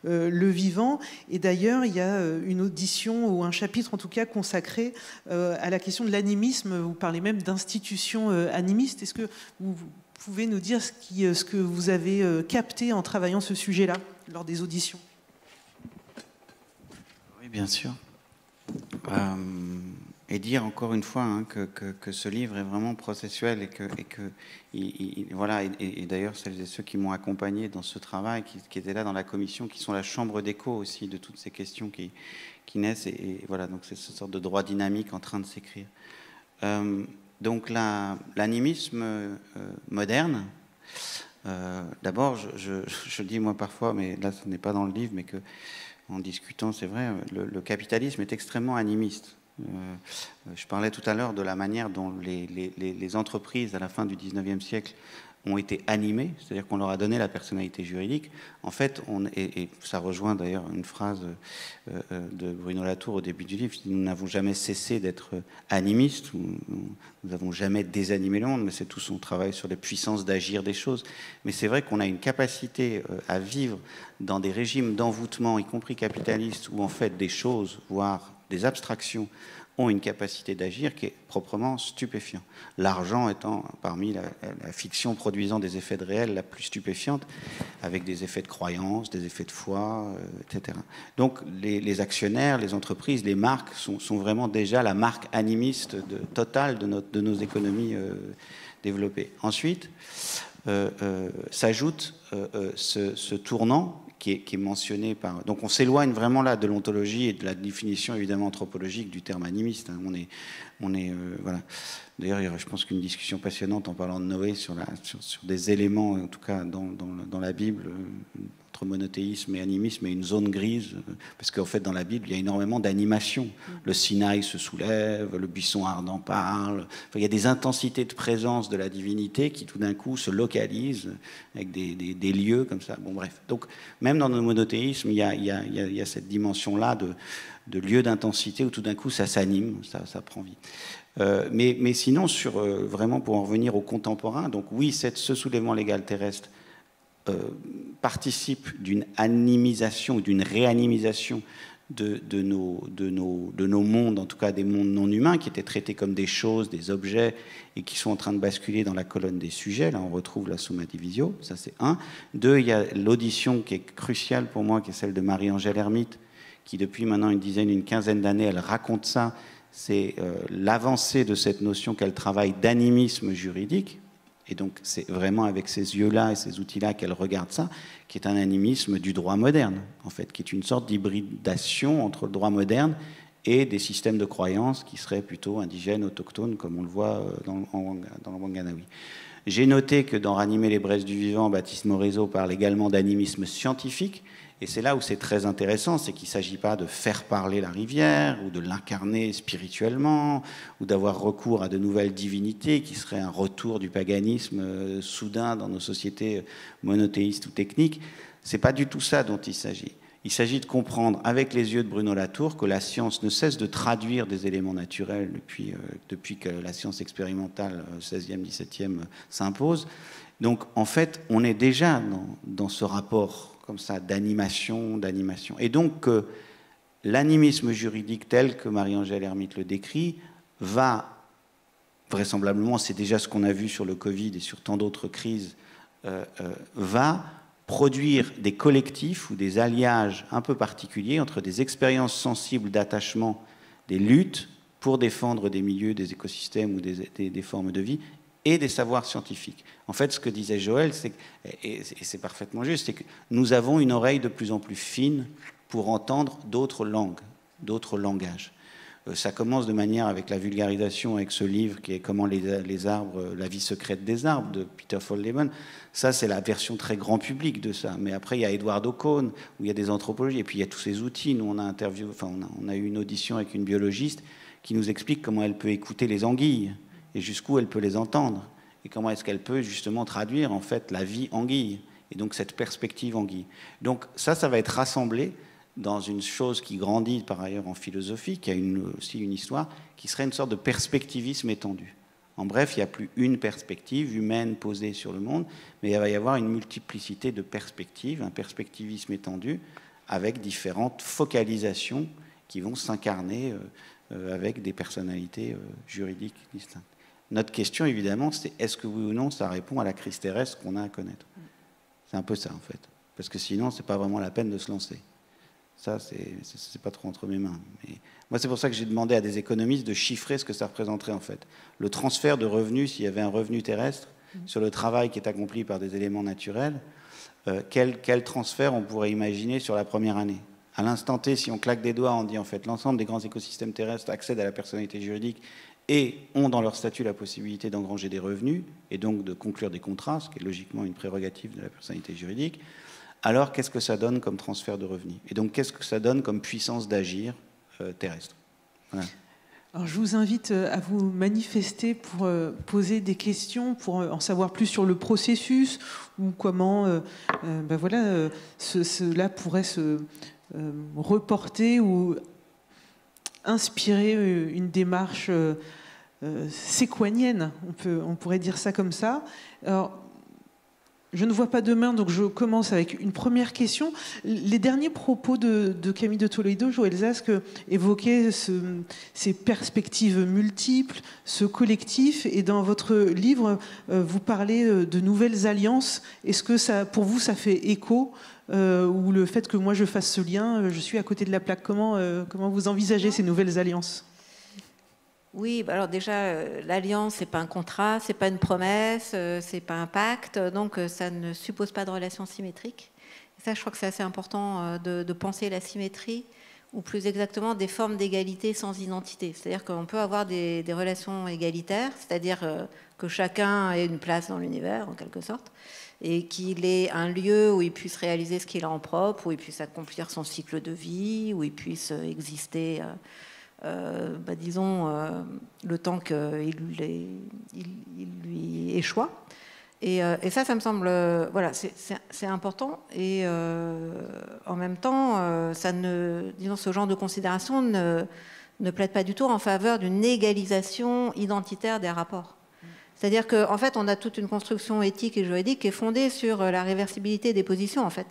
le vivant. Et d'ailleurs, il y a une audition, ou un chapitre en tout cas, consacré à la question de l'animisme. Vous parlez même d'institutions animistes. Est-ce que vous pouvez nous dire ce que vous avez capté en travaillant ce sujet-là, lors des auditions ? Oui, bien sûr. Et dire encore une fois que ce livre est vraiment processuel et d'ailleurs celles et ceux qui m'ont accompagné dans ce travail, qui étaient là dans la commission, qui sont la chambre d'écho aussi de toutes ces questions qui naissent, et voilà, donc c'est cette sorte de droit dynamique en train de s'écrire. Donc l'animisme moderne, d'abord je dis moi parfois, mais là ce n'est pas dans le livre, mais que en discutant, c'est vrai, le capitalisme est extrêmement animiste. Je parlais tout à l'heure de la manière dont les entreprises à la fin du 19e siècle ont été animées, c'est-à-dire qu'on leur a donné la personnalité juridique. En fait, et ça rejoint d'ailleurs une phrase de Bruno Latour au début du livre, nous n'avons jamais cessé d'être animistes, nous n'avons jamais désanimé le monde, mais c'est tout son travail sur les puissances d'agir des choses. Mais c'est vrai qu'on a une capacité à vivre dans des régimes d'envoûtement, y compris capitalistes, où en fait des choses, voire des abstractions, ont une capacité d'agir qui est proprement stupéfiante. L'argent étant parmi la fiction produisant des effets de réel la plus stupéfiante, avec des effets de croyance, des effets de foi, etc. Donc les actionnaires, les entreprises, les marques sont vraiment déjà la marque animiste totale de nos économies développées. Ensuite, s'ajoute ce tournant qui est mentionné par... Donc on s'éloigne vraiment là de l'ontologie et de la définition évidemment anthropologique du terme animiste. Voilà. D'ailleurs, je pense qu'une discussion passionnante en parlant de Noé sur des éléments, en tout cas dans la Bible, entre monothéisme et animisme, et une zone grise, parce qu'en fait dans la Bible il y a énormément d'animation. Le Sinaï se soulève, le buisson ardent parle. Enfin, il y a des intensités de présence de la divinité qui tout d'un coup se localisent avec des lieux comme ça. Bon bref. Donc même dans le monothéisme, il y a cette dimension-là de lieu d'intensité où tout d'un coup ça s'anime, ça prend vie. Mais sinon, vraiment pour en revenir au contemporain, donc oui, ce soulèvement légal terrestre participe d'une animisation ou d'une réanimisation de nos mondes, en tout cas des mondes non humains, qui étaient traités comme des choses, des objets, et qui sont en train de basculer dans la colonne des sujets. Là, on retrouve la Summa Divisio, ça c'est un. Deux, il y a l'audition qui est cruciale pour moi, qui est celle de Marie-Angèle Hermite, qui depuis maintenant une quinzaine d'années, elle raconte ça. C'est l'avancée de cette notion qu'elle travaille d'animisme juridique. Et donc, c'est vraiment avec ces yeux-là et ces outils-là qu'elle regarde ça, qui est un animisme du droit moderne, en fait, qui est une sorte d'hybridation entre le droit moderne et des systèmes de croyances qui seraient plutôt indigènes, autochtones, comme on le voit dans le Wanganawi. J'ai noté que dans Ranimer les braises du vivant, Baptiste Morisot parle également d'animisme scientifique, Et c'est là où c'est très intéressant, c'est qu'il ne s'agit pas de faire parler la rivière ou de l'incarner spirituellement ou d'avoir recours à de nouvelles divinités qui seraient un retour du paganisme soudain dans nos sociétés monothéistes ou techniques. Ce n'est pas du tout ça dont il s'agit. Il s'agit de comprendre avec les yeux de Bruno Latour que la science ne cesse de traduire des éléments naturels depuis que la science expérimentale 16e, 17e s'impose. Donc en fait, on est déjà dans ce rapport comme ça d'animation. Et donc l'animisme juridique tel que Marie-Angèle Hermite le décrit va, vraisemblablement, c'est déjà ce qu'on a vu sur le Covid et sur tant d'autres crises, va produire des collectifs ou des alliages un peu particuliers entre des expériences sensibles d'attachement, des luttes pour défendre des milieux, des écosystèmes ou des formes de vie, et des savoirs scientifiques. En fait, ce que disait Joël, et c'est parfaitement juste, c'est que nous avons une oreille de plus en plus fine pour entendre d'autres langues, d'autres langages. Ça commence de manière avec la vulgarisation, avec ce livre qui est Comment les arbres, la vie secrète des arbres de Peter Folleben. Ça, c'est la version très grand public de ça. Mais après, il y a Eduardo Kohn, où il y a des anthropologies, et puis il y a tous ces outils. Nous, on a eu une audition avec une biologiste qui nous explique comment elle peut écouter les anguilles et jusqu'où elle peut les entendre, et comment est-ce qu'elle peut justement traduire en fait la vie anguille, et donc cette perspective anguille. Donc ça va être rassemblé dans une chose qui grandit par ailleurs en philosophie, qui a aussi une histoire, qui serait une sorte de perspectivisme étendu. En bref, il n'y a plus une perspective humaine posée sur le monde, mais il va y avoir une multiplicité de perspectives, un perspectivisme étendu, avec différentes focalisations qui vont s'incarner avec des personnalités juridiques distinctes. Notre question, évidemment, c'est est-ce que oui ou non, ça répond à la crise terrestre qu'on a à connaître. C'est un peu ça, en fait. Parce que sinon, ce n'est pas vraiment la peine de se lancer. Ça, c'est pas trop entre mes mains. Mais moi, c'est pour ça que j'ai demandé à des économistes de chiffrer ce que ça représenterait, en fait. Le transfert de revenus, s'il y avait un revenu terrestre, sur le travail qui est accompli par des éléments naturels, quel transfert on pourrait imaginer sur la première année. À l'instant T, si on claque des doigts, on dit, en fait, l'ensemble des grands écosystèmes terrestres accèdent à la personnalité juridique et ont dans leur statut la possibilité d'engranger des revenus et donc de conclure des contrats, ce qui est logiquement une prérogative de la personnalité juridique, alors qu'est-ce que ça donne comme transfert de revenus? Et donc qu'est-ce que ça donne comme puissance d'agir terrestre? Voilà. Alors, je vous invite à vous manifester pour poser des questions, pour en savoir plus sur le processus ou comment cela pourrait se reporter ou inspirer une démarche séquanienne, on pourrait dire ça comme ça. Alors, je ne vois pas de main, donc je commence avec une première question. Les derniers propos de Camille de Toledo, Joël Zask, évoquaient ces perspectives multiples, ce collectif, et dans votre livre, vous parlez de nouvelles alliances. Est-ce que ça, pour vous, ça fait écho ou le fait que moi je fasse ce lien, je suis à côté de la plaque, comment vous envisagez ces nouvelles alliances? Oui, alors déjà, l'alliance, c'est pas un contrat, c'est pas une promesse, c'est pas un pacte, donc ça ne suppose pas de relation symétrique. Et ça, je crois que c'est assez important de penser la symétrie, ou plus exactement des formes d'égalité sans identité. C'est-à-dire qu'on peut avoir des relations égalitaires, c'est-à-dire que chacun ait une place dans l'univers, en quelque sorte, et qu'il ait un lieu où il puisse réaliser ce qu'il a en propre, où il puisse accomplir son cycle de vie, où il puisse exister... le temps qu'il lui échoit. Et ça me semble... voilà, c'est important. Et en même temps, ce genre de considération ne plaide pas du tout en faveur d'une égalisation identitaire des rapports. C'est-à-dire qu'en fait, on a toute une construction éthique et juridique qui est fondée sur la réversibilité des positions, en fait.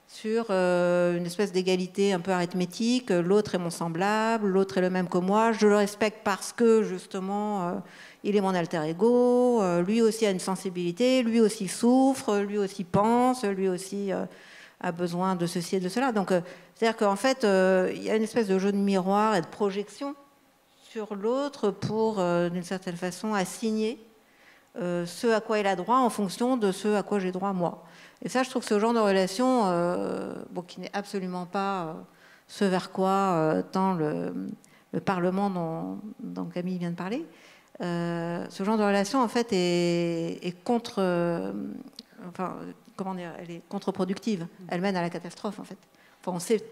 Sur une espèce d'égalité un peu arithmétique, l'autre est mon semblable, l'autre est le même que moi, je le respecte parce que justement il est mon alter ego, lui aussi a une sensibilité, lui aussi souffre, lui aussi pense, lui aussi a besoin de ceci et de cela. Donc c'est-à-dire qu'en fait il y a une espèce de jeu de miroir et de projection sur l'autre pour d'une certaine façon assigner ce à quoi il a droit en fonction de ce à quoi j'ai droit moi. Et ça, je trouve que ce genre de relation, qui n'est absolument pas ce vers quoi tend le Parlement dont Camille vient de parler, ce genre de relation, en fait, est contre... comment dire, elle est contre-productive. Elle mène à la catastrophe, en fait. Enfin, on sait,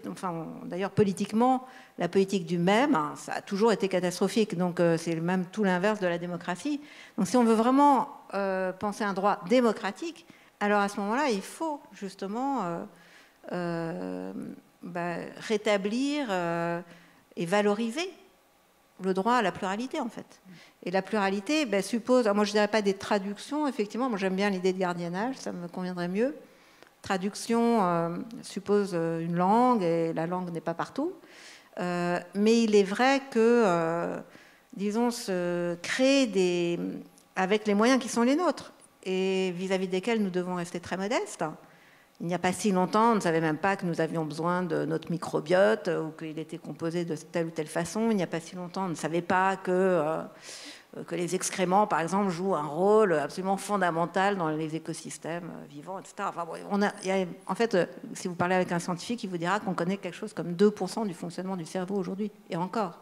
d'ailleurs, politiquement, la politique du même, hein, ça a toujours été catastrophique. Donc, c'est même tout l'inverse de la démocratie. Donc, si on veut vraiment penser un droit démocratique, alors à ce moment-là, il faut justement rétablir et valoriser le droit à la pluralité, en fait. Et la pluralité suppose, moi je ne dirais pas des traductions, effectivement, moi j'aime bien l'idée de gardiennage, ça me conviendrait mieux. Traduction suppose une langue, et la langue n'est pas partout. Mais il est vrai que, disons, se créer avec les moyens qui sont les nôtres, et vis-à-vis desquels nous devons rester très modestes. Il n'y a pas si longtemps, on ne savait même pas que nous avions besoin de notre microbiote ou qu'il était composé de telle ou telle façon. Il n'y a pas si longtemps, on ne savait pas que les excréments, par exemple, jouent un rôle absolument fondamental dans les écosystèmes vivants, etc. Enfin, bon, en fait, si vous parlez avec un scientifique, il vous dira qu'on connaît quelque chose comme 2% du fonctionnement du cerveau aujourd'hui, et encore.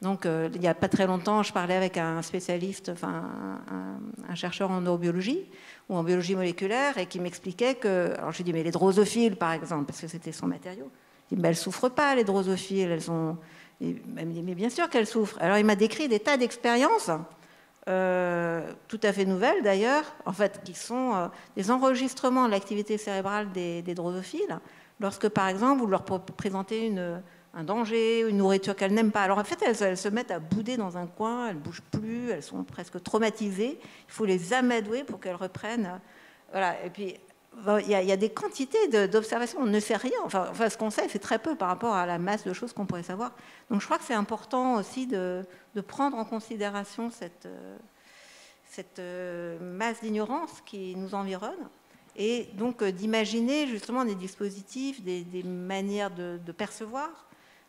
Donc, il n'y a pas très longtemps, je parlais avec un spécialiste, un chercheur en neurobiologie ou en biologie moléculaire, et qui m'expliquait que... Alors, je lui ai dit, mais les drosophiles, par exemple, parce que c'était son matériau, il dit, mais elles ne souffrent pas, les drosophiles, elles ont... Et il me dit, mais bien sûr qu'elles souffrent. Alors, il m'a décrit des tas d'expériences, tout à fait nouvelles d'ailleurs, en fait, qui sont des enregistrements de l'activité cérébrale des drosophiles, lorsque, par exemple, vous leur présentez un danger, une nourriture qu'elles n'aiment pas. Alors en fait, elles se mettent à bouder dans un coin, elles ne bougent plus, elles sont presque traumatisées. Il faut les amadouer pour qu'elles reprennent. Voilà. Et puis, il y a des quantités d'observations. On ne sait rien. Enfin, ce qu'on sait, c'est très peu par rapport à la masse de choses qu'on pourrait savoir. Donc je crois que c'est important aussi de prendre en considération cette masse d'ignorance qui nous environne. Et donc d'imaginer justement des dispositifs, des manières de percevoir,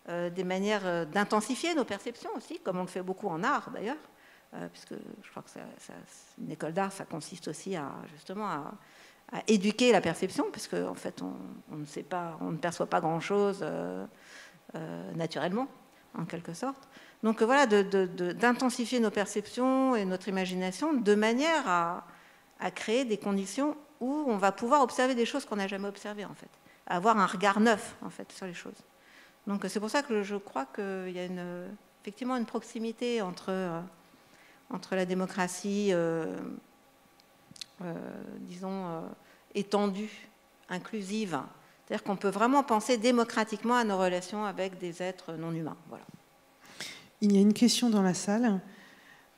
des manières d'intensifier nos perceptions aussi, comme on le fait beaucoup en art d'ailleurs, puisque je crois que une école d'art, ça consiste aussi justement à éduquer la perception, puisque en fait on ne sait pas, on ne perçoit pas grand-chose naturellement, en quelque sorte. Donc voilà, d'intensifier nos perceptions et notre imagination de manière à créer des conditions où on va pouvoir observer des choses qu'on n'a jamais observées, en fait, avoir un regard neuf, en fait, sur les choses. Donc c'est pour ça que je crois qu'il y a effectivement une proximité entre la démocratie, disons, étendue, inclusive. C'est-à-dire qu'on peut vraiment penser démocratiquement à nos relations avec des êtres non humains. Voilà. Il y a une question dans la salle.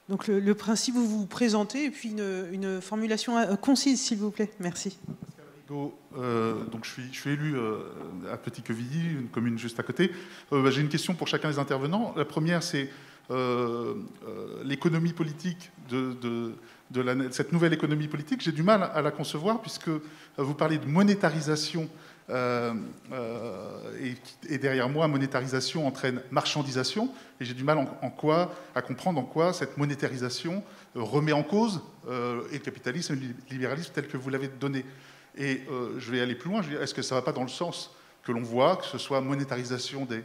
Donc le principe, vous vous présentez, et puis une formulation concise, s'il vous plaît. Merci. Donc je suis élu à Petit-Quevilly, une commune juste à côté. J'ai une question pour chacun des intervenants. La première, c'est l'économie politique de cette nouvelle économie politique. J'ai du mal à la concevoir, puisque vous parlez de monétarisation, et derrière moi, monétarisation entraîne marchandisation, et j'ai du mal à comprendre en quoi cette monétarisation remet en cause et le capitalisme et le libéralisme tel que vous l'avez donné. Et je vais aller plus loin, est-ce que ça ne va pas dans le sens que l'on voit, que ce soit monétarisation des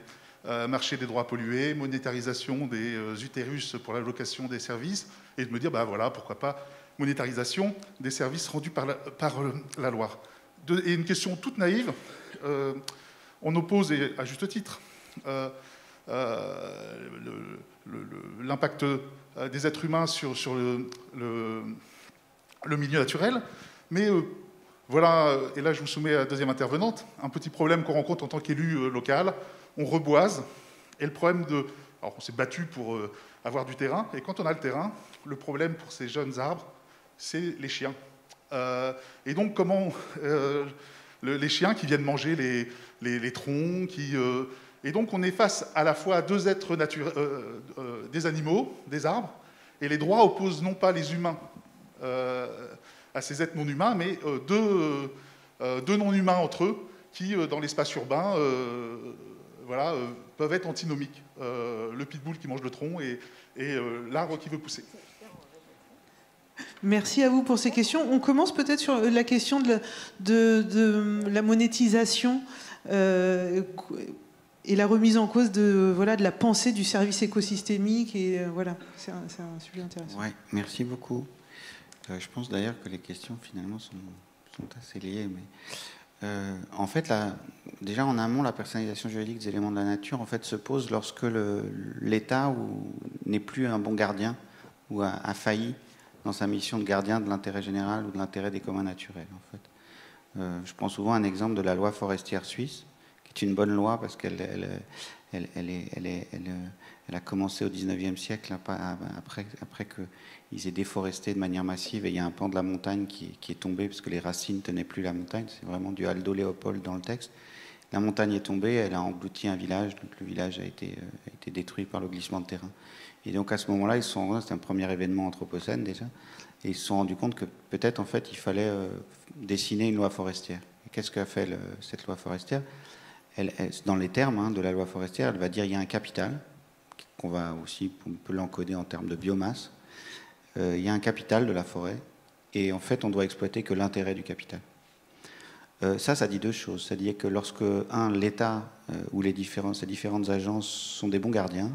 marchés des droits pollués, monétarisation des utérus pour la location des services, et de me dire, voilà, pourquoi pas monétarisation des services rendus par la loi. Et une question toute naïve, on oppose, et à juste titre, l'impact des êtres humains sur le milieu naturel, mais voilà, et là je vous soumets à la deuxième intervenante, un petit problème qu'on rencontre en tant qu'élu local, on reboise, et le problème alors on s'est battu pour avoir du terrain, et quand on a le terrain, le problème pour ces jeunes arbres, c'est les chiens. Et donc comment les chiens qui viennent manger les troncs, et donc on est face à la fois à deux êtres des animaux, des arbres, et les droits opposent non pas les humains à ces êtres non humains, mais deux non humains entre eux qui, dans l'espace urbain, peuvent être antinomiques. Le pitbull qui mange le tronc et l'arbre qui veut pousser. Merci à vous pour ces questions. On commence peut-être sur la question de la monétisation et la remise en cause de la pensée du service écosystémique. Et voilà, c'est un sujet intéressant. Ouais, merci beaucoup. Je pense d'ailleurs que les questions finalement sont assez liés. Mais, en fait, déjà en amont, la personnalisation juridique des éléments de la nature en fait, se pose lorsque l'État n'est plus un bon gardien ou a failli dans sa mission de gardien de l'intérêt général ou de l'intérêt des communs naturels. En fait. Je prends souvent un exemple de la loi forestière suisse, qui est une bonne loi parce qu'elle a commencé au XIXe siècle, après qu'ils aient déforesté de manière massive, et il y a un pan de la montagne qui est tombé parce que les racines ne tenaient plus la montagne. C'est vraiment du Aldo Léopold dans le texte. La montagne est tombée, elle a englouti un village, donc le village a été détruit par le glissement de terrain. Et donc à ce moment-là, c'était un premier événement anthropocène déjà, et ils se sont rendus compte que peut-être en fait il fallait dessiner une loi forestière. Et qu'est-ce qu'a fait cette loi forestière ? Dans les termes de la loi forestière, elle va dire qu'il y a un capital, on peut l'encoder en termes de biomasse. Il y a un capital de la forêt, et en fait on doit exploiter que l'intérêt du capital. Ça dit deux choses. Ça dit que lorsque, l'État ou ces différentes agences sont des bons gardiens,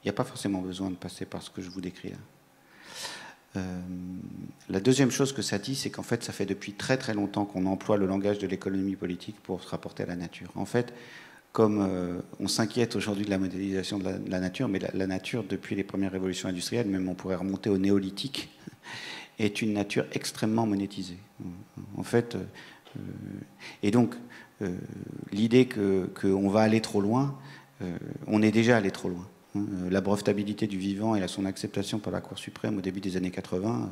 il n'y a pas forcément besoin de passer par ce que je vous décris là. La deuxième chose que ça dit, c'est qu'en fait, ça fait depuis très très longtemps qu'on emploie le langage de l'économie politique pour se rapporter à la nature. En fait, comme on s'inquiète aujourd'hui de la modélisation de la nature, mais la nature, depuis les premières révolutions industrielles, même on pourrait remonter au néolithique, est une nature extrêmement monétisée. En fait, et donc, l'idée qu'on va aller trop loin, on est déjà allé trop loin. La brevetabilité du vivant et son acceptation par la Cour suprême au début des années 80,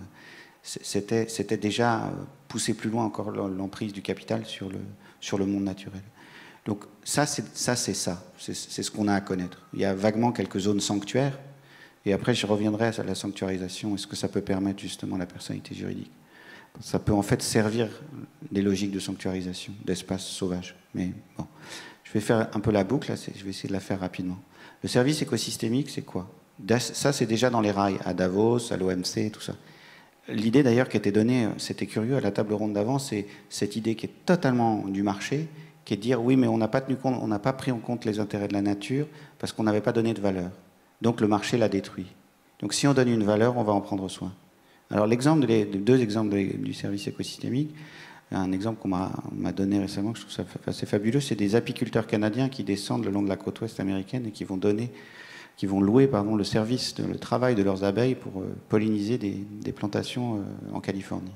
c'était déjà pousser plus loin encore l'emprise du capital sur le monde naturel. Donc ça, c'est ce qu'on a à connaître. Il y a vaguement quelques zones sanctuaires, et après je reviendrai à la sanctuarisation. Est-ce que ça peut permettre justement la personnalité juridique ? Ça peut en fait servir des logiques de sanctuarisation, d'espace sauvage. Mais bon, je vais faire un peu la boucle, là, je vais essayer de la faire rapidement. Le service écosystémique, c'est quoi ? Ça, c'est déjà dans les rails, à Davos, à l'OMC, tout ça. L'idée d'ailleurs qui était donnée, c'était curieux, à la table ronde d'avant, c'est cette idée qui est totalement du marché, qui est de dire oui, mais on n'a pas pris en compte les intérêts de la nature parce qu'on n'avait pas donné de valeur. Donc le marché l'a détruit. Donc si on donne une valeur, on va en prendre soin. Alors les deux exemples du service écosystémique, un exemple qu'on m'a donné récemment, que je trouve ça assez fabuleux, c'est des apiculteurs canadiens qui descendent le long de la côte ouest américaine et qui vont louer le travail de leurs abeilles pour polliniser des plantations en Californie.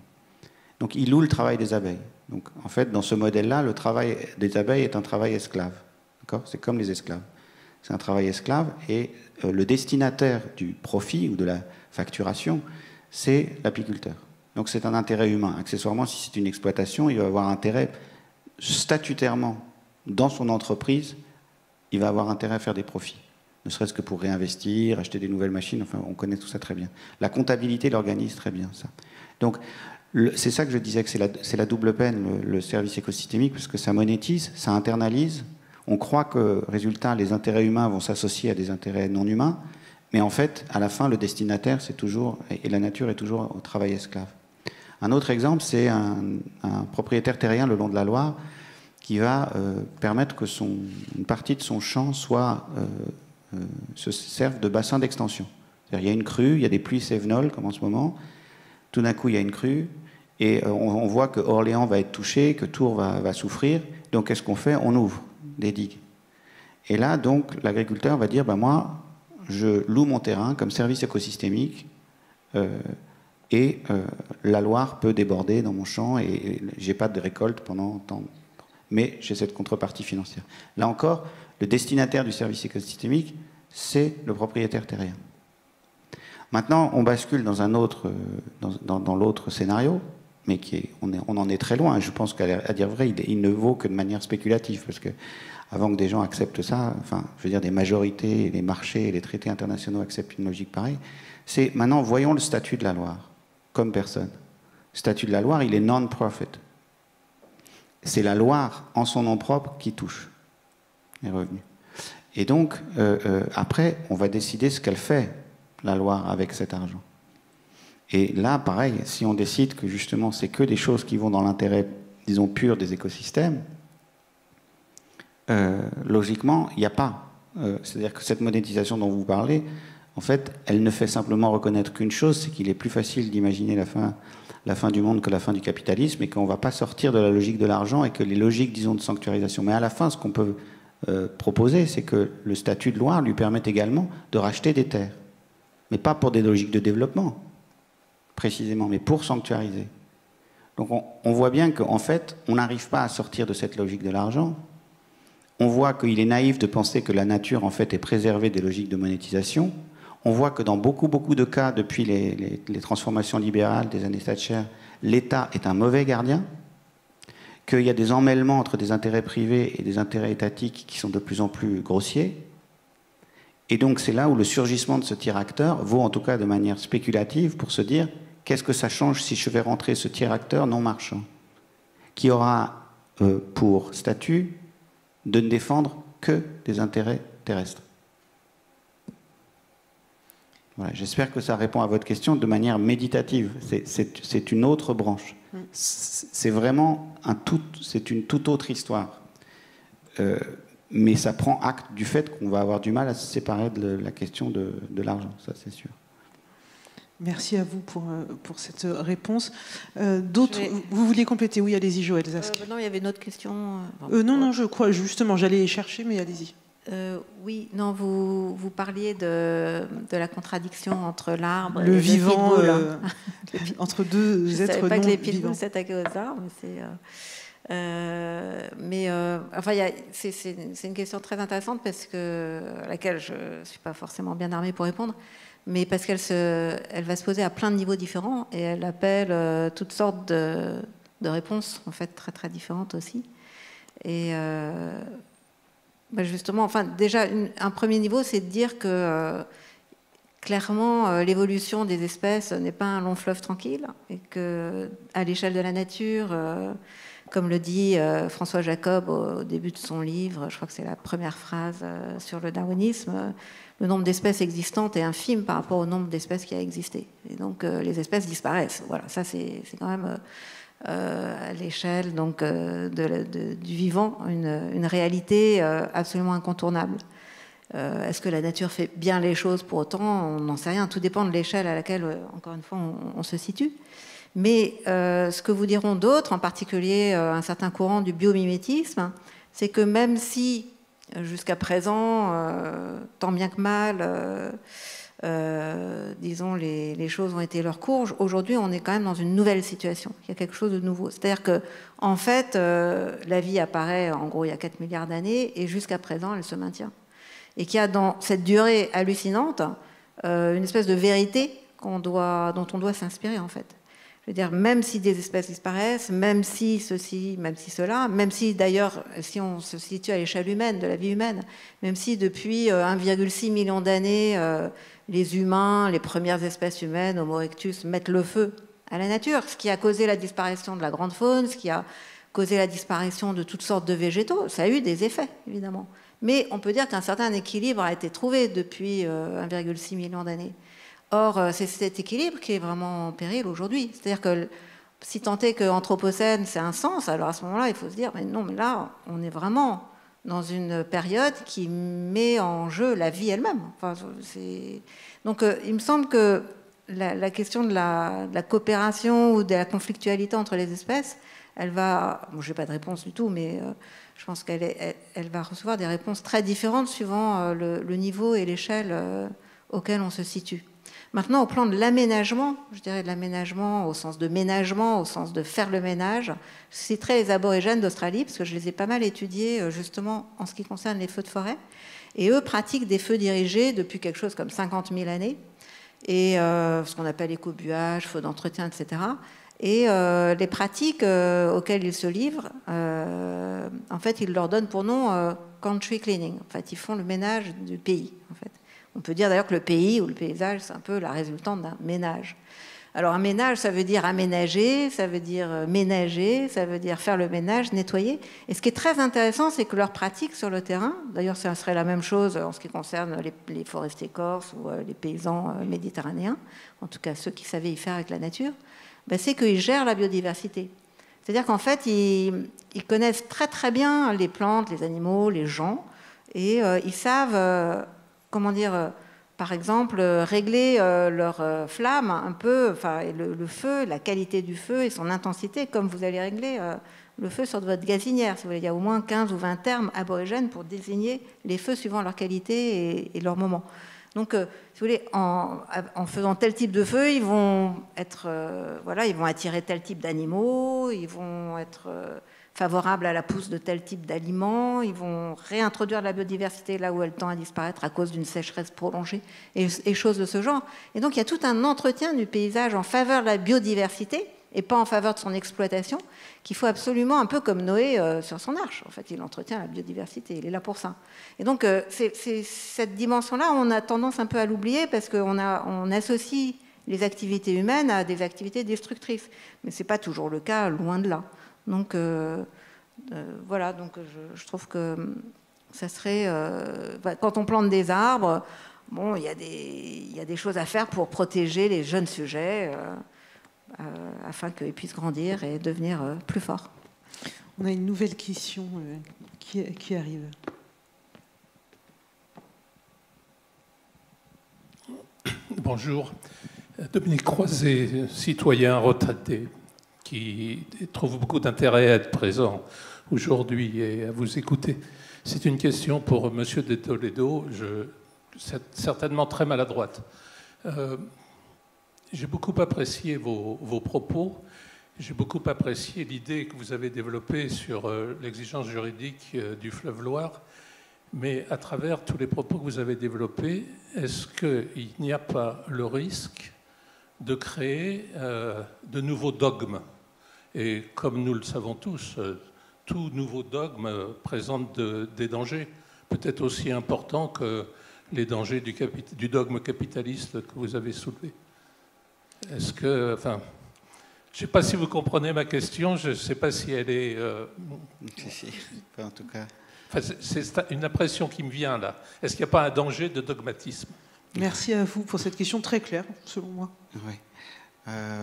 Donc ils louent le travail des abeilles. Donc en fait, dans ce modèle-là, le travail des abeilles est un travail esclave. D'accord ? C'est comme les esclaves. C'est un travail esclave, et le destinataire du profit ou de la facturation, c'est l'apiculteur. Donc c'est un intérêt humain. Accessoirement, si c'est une exploitation, il va avoir intérêt statutairement dans son entreprise, il va avoir intérêt à faire des profits. Ne serait-ce que pour réinvestir, acheter des nouvelles machines, enfin on connaît tout ça très bien. La comptabilité l'organise très bien, ça. Donc c'est ça que je disais, que c'est la double peine, le service écosystémique, parce que ça monétise, ça internalise. On croit que, résultat, les intérêts humains vont s'associer à des intérêts non humains, mais en fait, à la fin, le destinataire, et la nature est toujours au travail esclave. Un autre exemple, c'est un propriétaire terrien le long de la Loire qui va permettre que une partie de son champ se serve de bassin d'extension. C'est-à-dire, il y a une crue, il y a des pluies cévenoles, comme en ce moment. Tout d'un coup, il y a une crue, et on voit que Orléans va être touché, que Tours va souffrir. Donc, qu'est-ce qu'on fait ? On ouvre des digues. Et là, donc, l'agriculteur va dire, moi, je loue mon terrain comme service écosystémique, et la Loire peut déborder dans mon champ, et j'ai pas de récolte pendant tant. Mais j'ai cette contrepartie financière. Là encore, le destinataire du service écosystémique, c'est le propriétaire terrien. Maintenant, on bascule dans dans l'autre scénario, mais on en est très loin. Je pense qu'à dire vrai, il ne vaut que de manière spéculative, parce que avant que des gens acceptent ça, des majorités, les marchés et les traités internationaux acceptent une logique pareille. C'est maintenant, voyons le statut de la Loire comme personne. Le statut de la Loire, il est non-profit. C'est la Loire en son nom propre qui touche les revenus. Et donc, après, on va décider ce qu'elle fait, la Loire, avec cet argent. Et là, pareil, si on décide que justement c'est que des choses qui vont dans l'intérêt, disons, pur des écosystèmes, logiquement, il n'y a pas. C'est-à-dire que cette monétisation dont vous parlez, en fait, elle ne fait simplement reconnaître qu'une chose, c'est qu'il est plus facile d'imaginer la fin la fin du monde que la fin du capitalisme, et qu'on ne va pas sortir de la logique de l'argent, et que les logiques, disons, de sanctuarisation. Mais à la fin, ce qu'on peut proposer, c'est que le statut de Loire lui permette également de racheter des terres. Mais pas pour des logiques de développement, précisément, mais pour sanctuariser. Donc on voit bien qu'en fait, on n'arrive pas à sortir de cette logique de l'argent. On voit qu'il est naïf de penser que la nature, en fait, est préservée des logiques de monétisation. On voit que dans beaucoup de cas, depuis les transformations libérales des années Thatcher, l'État est un mauvais gardien, qu'il y a des emmêlements entre des intérêts privés et des intérêts étatiques qui sont de plus en plus grossiers. Et donc c'est là où le surgissement de ce tiers-acteur vaut, en tout cas de manière spéculative, pour se dire qu'est-ce que ça change si je fais rentrer ce tiers-acteur non marchand, qui aura pour statut de ne défendre que des intérêts terrestres. Voilà, j'espère que ça répond à votre question de manière méditative. C'est une autre branche. C'est vraiment c'est une toute autre histoire. Mais ça prend acte du fait qu'on va avoir du mal à se séparer de la question de l'argent, ça c'est sûr. Merci à vous pour cette réponse. D'autres, vous vouliez compléter? Oui, allez-y, Joël Zask. Non, il y avait une autre question. Non, je crois, justement, j'allais chercher, mais allez-y. Oui, non, vous parliez de la contradiction entre l'arbre et le vivant, entre deux êtres non vivants. Je ne savais pas que les pitbulls s'attaquaient aux arbres, enfin, c'est une question très intéressante parce que, à laquelle je ne suis pas forcément bien armée pour répondre, mais parce qu'elle va se poser à plein de niveaux différents et elle appelle toutes sortes de réponses, en fait, très très différentes aussi. Et justement, enfin, déjà, un premier niveau, c'est de dire que clairement, l'évolution des espèces n'est pas un long fleuve tranquille et qu'à l'échelle de la nature, comme le dit François Jacob au début de son livre, je crois que c'est la première phrase sur le darwinisme, le nombre d'espèces existantes est infime par rapport au nombre d'espèces qui a existé. Et donc, les espèces disparaissent. Voilà, ça, c'est quand même... à l'échelle donc du vivant, une réalité absolument incontournable. Est-ce que la nature fait bien les choses pour autant? On n'en sait rien, tout dépend de l'échelle à laquelle, encore une fois, on se situe. Mais ce que vous diront d'autres, en particulier un certain courant du biomimétisme, c'est que même si, jusqu'à présent, tant bien que mal, disons, les choses ont été leur cours. Aujourd'hui, on est quand même dans une nouvelle situation. Il y a quelque chose de nouveau. C'est-à-dire que, en fait, la vie apparaît, en gros, il y a 4 milliards d'années, et jusqu'à présent, elle se maintient. Et qu'il y a dans cette durée hallucinante une espèce de vérité dont on doit s'inspirer, en fait. Je veux dire, même si des espèces disparaissent, même si ceci, même si cela, même si d'ailleurs, si on se situe à l'échelle humaine, de la vie humaine, même si depuis 1,6 million d'années, les humains, les premières espèces humaines, Homo erectus, mettent le feu à la nature, ce qui a causé la disparition de la grande faune, ce qui a causé la disparition de toutes sortes de végétaux, ça a eu des effets, évidemment. Mais on peut dire qu'un certain équilibre a été trouvé depuis 1,6 million d'années. Or, c'est cet équilibre qui est vraiment en péril aujourd'hui. C'est-à-dire que si tant est que Anthropocène, c'est un sens, alors à ce moment-là, il faut se dire, mais non, mais là, on est vraiment dans une période qui met en jeu la vie elle-même. Enfin, donc, il me semble que la question de la coopération ou de la conflictualité entre les espèces, elle va... Bon, je n'ai pas de réponse du tout, mais je pense qu'elle va recevoir des réponses très différentes suivant le niveau et l'échelle auquel on se situe. Maintenant, au plan de l'aménagement, je dirais de l'aménagement au sens de ménagement, au sens de faire le ménage, je citerai les aborigènes d'Australie, parce que je les ai pas mal étudiés justement en ce qui concerne les feux de forêt. Et eux pratiquent des feux dirigés depuis quelque chose comme 50 000 années, et ce qu'on appelle écobuage, feux d'entretien, etc. Et les pratiques auxquelles ils se livrent, en fait, ils leur donnent pour nom country cleaning. En fait, ils font le ménage du pays, en fait. On peut dire d'ailleurs que le pays ou le paysage, c'est un peu la résultante d'un ménage. Alors un ménage, ça veut dire aménager, ça veut dire ménager, ça veut dire faire le ménage, nettoyer. Et ce qui est très intéressant, c'est que leurs pratiques sur le terrain, d'ailleurs ça serait la même chose en ce qui concerne les forestiers corses ou les paysans méditerranéens, en tout cas ceux qui savaient y faire avec la nature, c'est qu'ils gèrent la biodiversité. C'est-à-dire qu'en fait, ils connaissent très très bien les plantes, les animaux, les gens, et ils savent... comment dire, par exemple, régler leur flamme un peu, enfin, le feu, la qualité du feu et son intensité, comme vous allez régler le feu sur votre gazinière. Si vous voulez, il y a au moins 15 ou 20 termes aborigènes pour désigner les feux suivant leur qualité et leur moment. Donc, si vous voulez, en faisant tel type de feu, ils vont ils vont attirer tel type d'animaux, ils vont être favorables à la pousse de tel type d'aliments, ils vont réintroduire la biodiversité là où elle tend à disparaître à cause d'une sécheresse prolongée et choses de ce genre. Et donc, il y a tout un entretien du paysage en faveur de la biodiversité et pas en faveur de son exploitation, qu'il faut absolument, un peu comme Noé sur son arche. En fait, il entretient la biodiversité, il est là pour ça. Et donc, c'est cette dimension-là, on a tendance un peu à l'oublier parce qu'on associe les activités humaines à des activités destructrices. Mais ce n'est pas toujours le cas, loin de là. Donc, voilà, donc je trouve que ça serait... quand on plante des arbres, bon, il y a des choses à faire pour protéger les jeunes sujets... afin qu'ils puissent grandir et devenir plus forts. On a une nouvelle question qui arrive. Bonjour. Dominique Croiset, citoyen retraité, qui trouve beaucoup d'intérêt à être présent aujourd'hui et à vous écouter. C'est une question pour M. de Toledo, certainement très maladroite. J'ai beaucoup apprécié vos propos. J'ai beaucoup apprécié l'idée que vous avez développée sur l'exigence juridique du fleuve Loire. Mais à travers tous les propos que vous avez développés, est-ce qu'il n'y a pas le risque de créer de nouveaux dogmes? Et comme nous le savons tous, tout nouveau dogme présente des dangers, peut-être aussi importants que les dangers du dogme capitaliste que vous avez soulevé. Est-ce que, enfin, je ne sais pas si vous comprenez ma question, je ne sais pas si elle est... Si, en tout cas. Enfin, c'est une impression qui me vient là. Est-ce qu'il n'y a pas un danger de dogmatisme? Merci à vous pour cette question très claire, selon moi. Oui.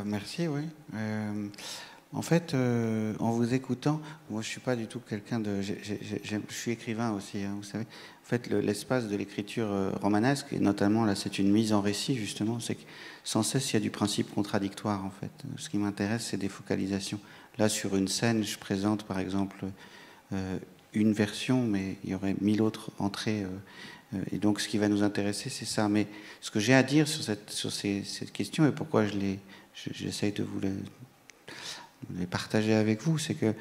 Merci, oui. En fait, en vous écoutant, moi je ne suis pas du tout quelqu'un de... Je suis écrivain aussi, hein, vous savez. En fait, l'espace de l'écriture romanesque, et notamment là, c'est une mise en récit, justement, c'est que sans cesse, il y a du principe contradictoire, en fait. Ce qui m'intéresse, c'est des focalisations. Là, sur une scène, je présente, par exemple, une version, mais il y aurait 1000 autres entrées. Et donc, ce qui va nous intéresser, c'est ça. Mais ce que j'ai à dire sur cette question, et pourquoi j'essaye de vous les partager avec vous, c'est que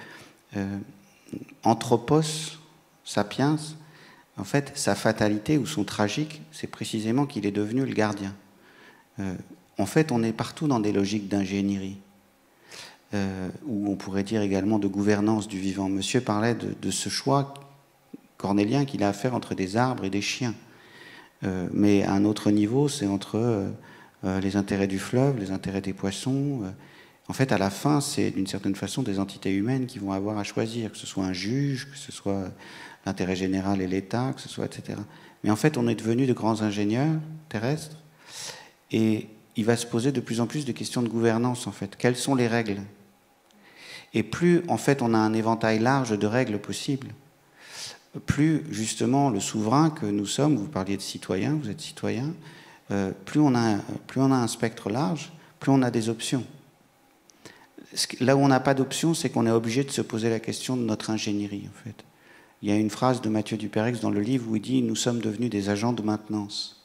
Anthropos sapiens, en fait, sa fatalité ou son tragique, c'est précisément qu'il est devenu le gardien. En fait, on est partout dans des logiques d'ingénierie, ou on pourrait dire également de gouvernance du vivant. Monsieur parlait de ce choix cornélien qu'il a à faire entre des arbres et des chiens. Mais à un autre niveau, c'est entre les intérêts du fleuve, les intérêts des poissons. En fait, à la fin, c'est d'une certaine façon des entités humaines qui vont avoir à choisir, que ce soit un juge, que ce soit l'intérêt général et l'État, que ce soit, etc. Mais en fait, on est devenus de grands ingénieurs terrestres, et il va se poser de plus en plus de questions de gouvernance, en fait. Quelles sont les règles? Et plus, en fait, on a un éventail large de règles possibles, plus, justement, le souverain que nous sommes, vous parliez de citoyens, vous êtes citoyen, plus on a un spectre large, plus on a des options. Là où on n'a pas d'option, c'est qu'on est obligé de se poser la question de notre ingénierie, en fait. Il y a une phrase de Mathieu Duperrex dans le livre où il dit « Nous sommes devenus des agents de maintenance »,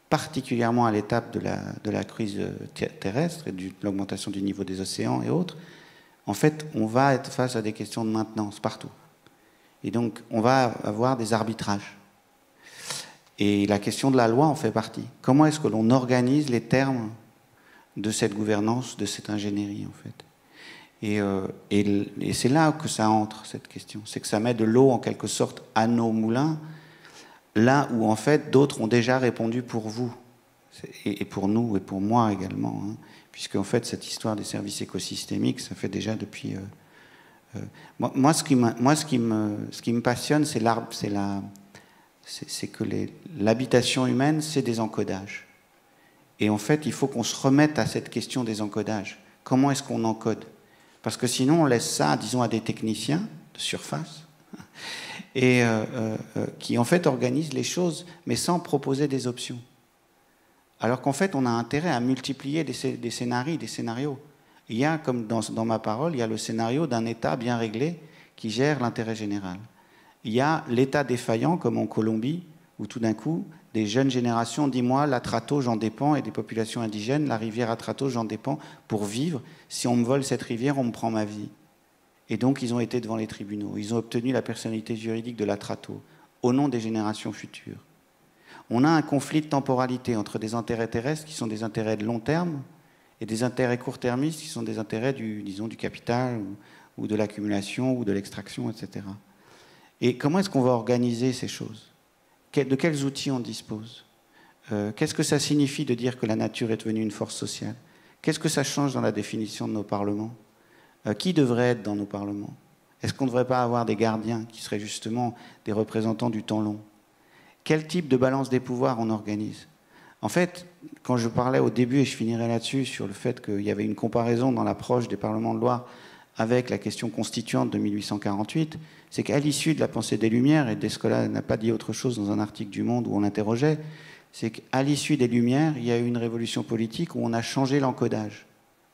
particulièrement à l'étape de la crise terrestre et de l'augmentation du niveau des océans et autres. En fait, on va être face à des questions de maintenance partout. Et donc, on va avoir des arbitrages. Et la question de la loi en fait partie. Comment est-ce que l'on organise les termes de cette gouvernance, de cette ingénierie, en fait? Et c'est là que ça entre, cette question. C'est que ça met de l'eau, en quelque sorte, à nos moulins, là où, en fait, d'autres ont déjà répondu pour vous, et pour nous, et pour moi également, hein, puisque, en fait, cette histoire des services écosystémiques, ça fait déjà depuis... Moi, ce qui me passionne, c'est que l'habitation humaine, c'est des encodages. Et en fait, il faut qu'on se remette à cette question des encodages. Comment est-ce qu'on encode? Parce que sinon, on laisse ça, disons, à des techniciens de surface, et qui, en fait, organisent les choses, mais sans proposer des options. Alors qu'en fait, on a intérêt à multiplier des scénarios. Il y a, comme dans ma parole, il y a le scénario d'un État bien réglé qui gère l'intérêt général. Il y a l'État défaillant, comme en Colombie, où tout d'un coup, des jeunes générations disent « moi, l'Atrato, j'en dépends », et des populations indigènes, la rivière Atrato, j'en dépends pour vivre. Si on me vole cette rivière, on me prend ma vie. Et donc, ils ont été devant les tribunaux. Ils ont obtenu la personnalité juridique de l'Atrato, au nom des générations futures. On a un conflit de temporalité entre des intérêts terrestres qui sont des intérêts de long terme et des intérêts court-termistes qui sont des intérêts du capital ou de l'accumulation ou de l'extraction, etc. Et comment est-ce qu'on va organiser ces choses ? De quels outils on dispose ? Qu'est-ce que ça signifie de dire que la nature est devenue une force sociale ? Qu'est-ce que ça change dans la définition de nos parlements ? Qui devrait être dans nos parlements ? Est-ce qu'on ne devrait pas avoir des gardiens qui seraient justement des représentants du temps long ? Quel type de balance des pouvoirs on organise ? En fait, quand je parlais au début, et je finirai là-dessus, sur le fait qu'il y avait une comparaison dans l'approche des parlements de Loire avec la question constituante de 1848, c'est qu'à l'issue de la pensée des Lumières, et Descola n'a pas dit autre chose dans un article du Monde où on l'interrogeait, c'est qu'à l'issue des Lumières, il y a eu une révolution politique où on a changé l'encodage.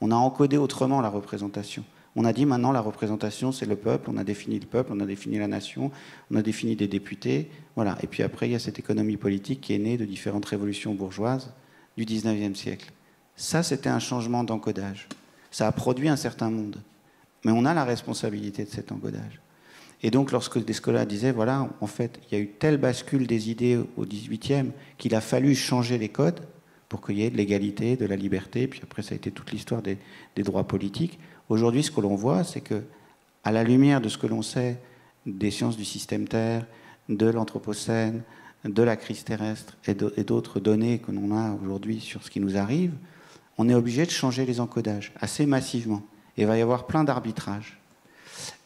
On a encodé autrement la représentation. On a dit maintenant la représentation c'est le peuple, on a défini le peuple, on a défini la nation, on a défini des députés, voilà. Et puis après il y a cette économie politique qui est née de différentes révolutions bourgeoises du 19e siècle. Ça c'était un changement d'encodage. Ça a produit un certain monde. Mais on a la responsabilité de cet encodage. Et donc lorsque Descola disait, voilà, en fait, il y a eu telle bascule des idées au 18e qu'il a fallu changer les codes pour qu'il y ait de l'égalité, de la liberté, puis après ça a été toute l'histoire des droits politiques. Aujourd'hui, ce que l'on voit, c'est que, à la lumière de ce que l'on sait des sciences du système Terre, de l'Anthropocène, de la crise terrestre et d'autres données que l'on a aujourd'hui sur ce qui nous arrive, on est obligé de changer les encodages assez massivement. Et il va y avoir plein d'arbitrages.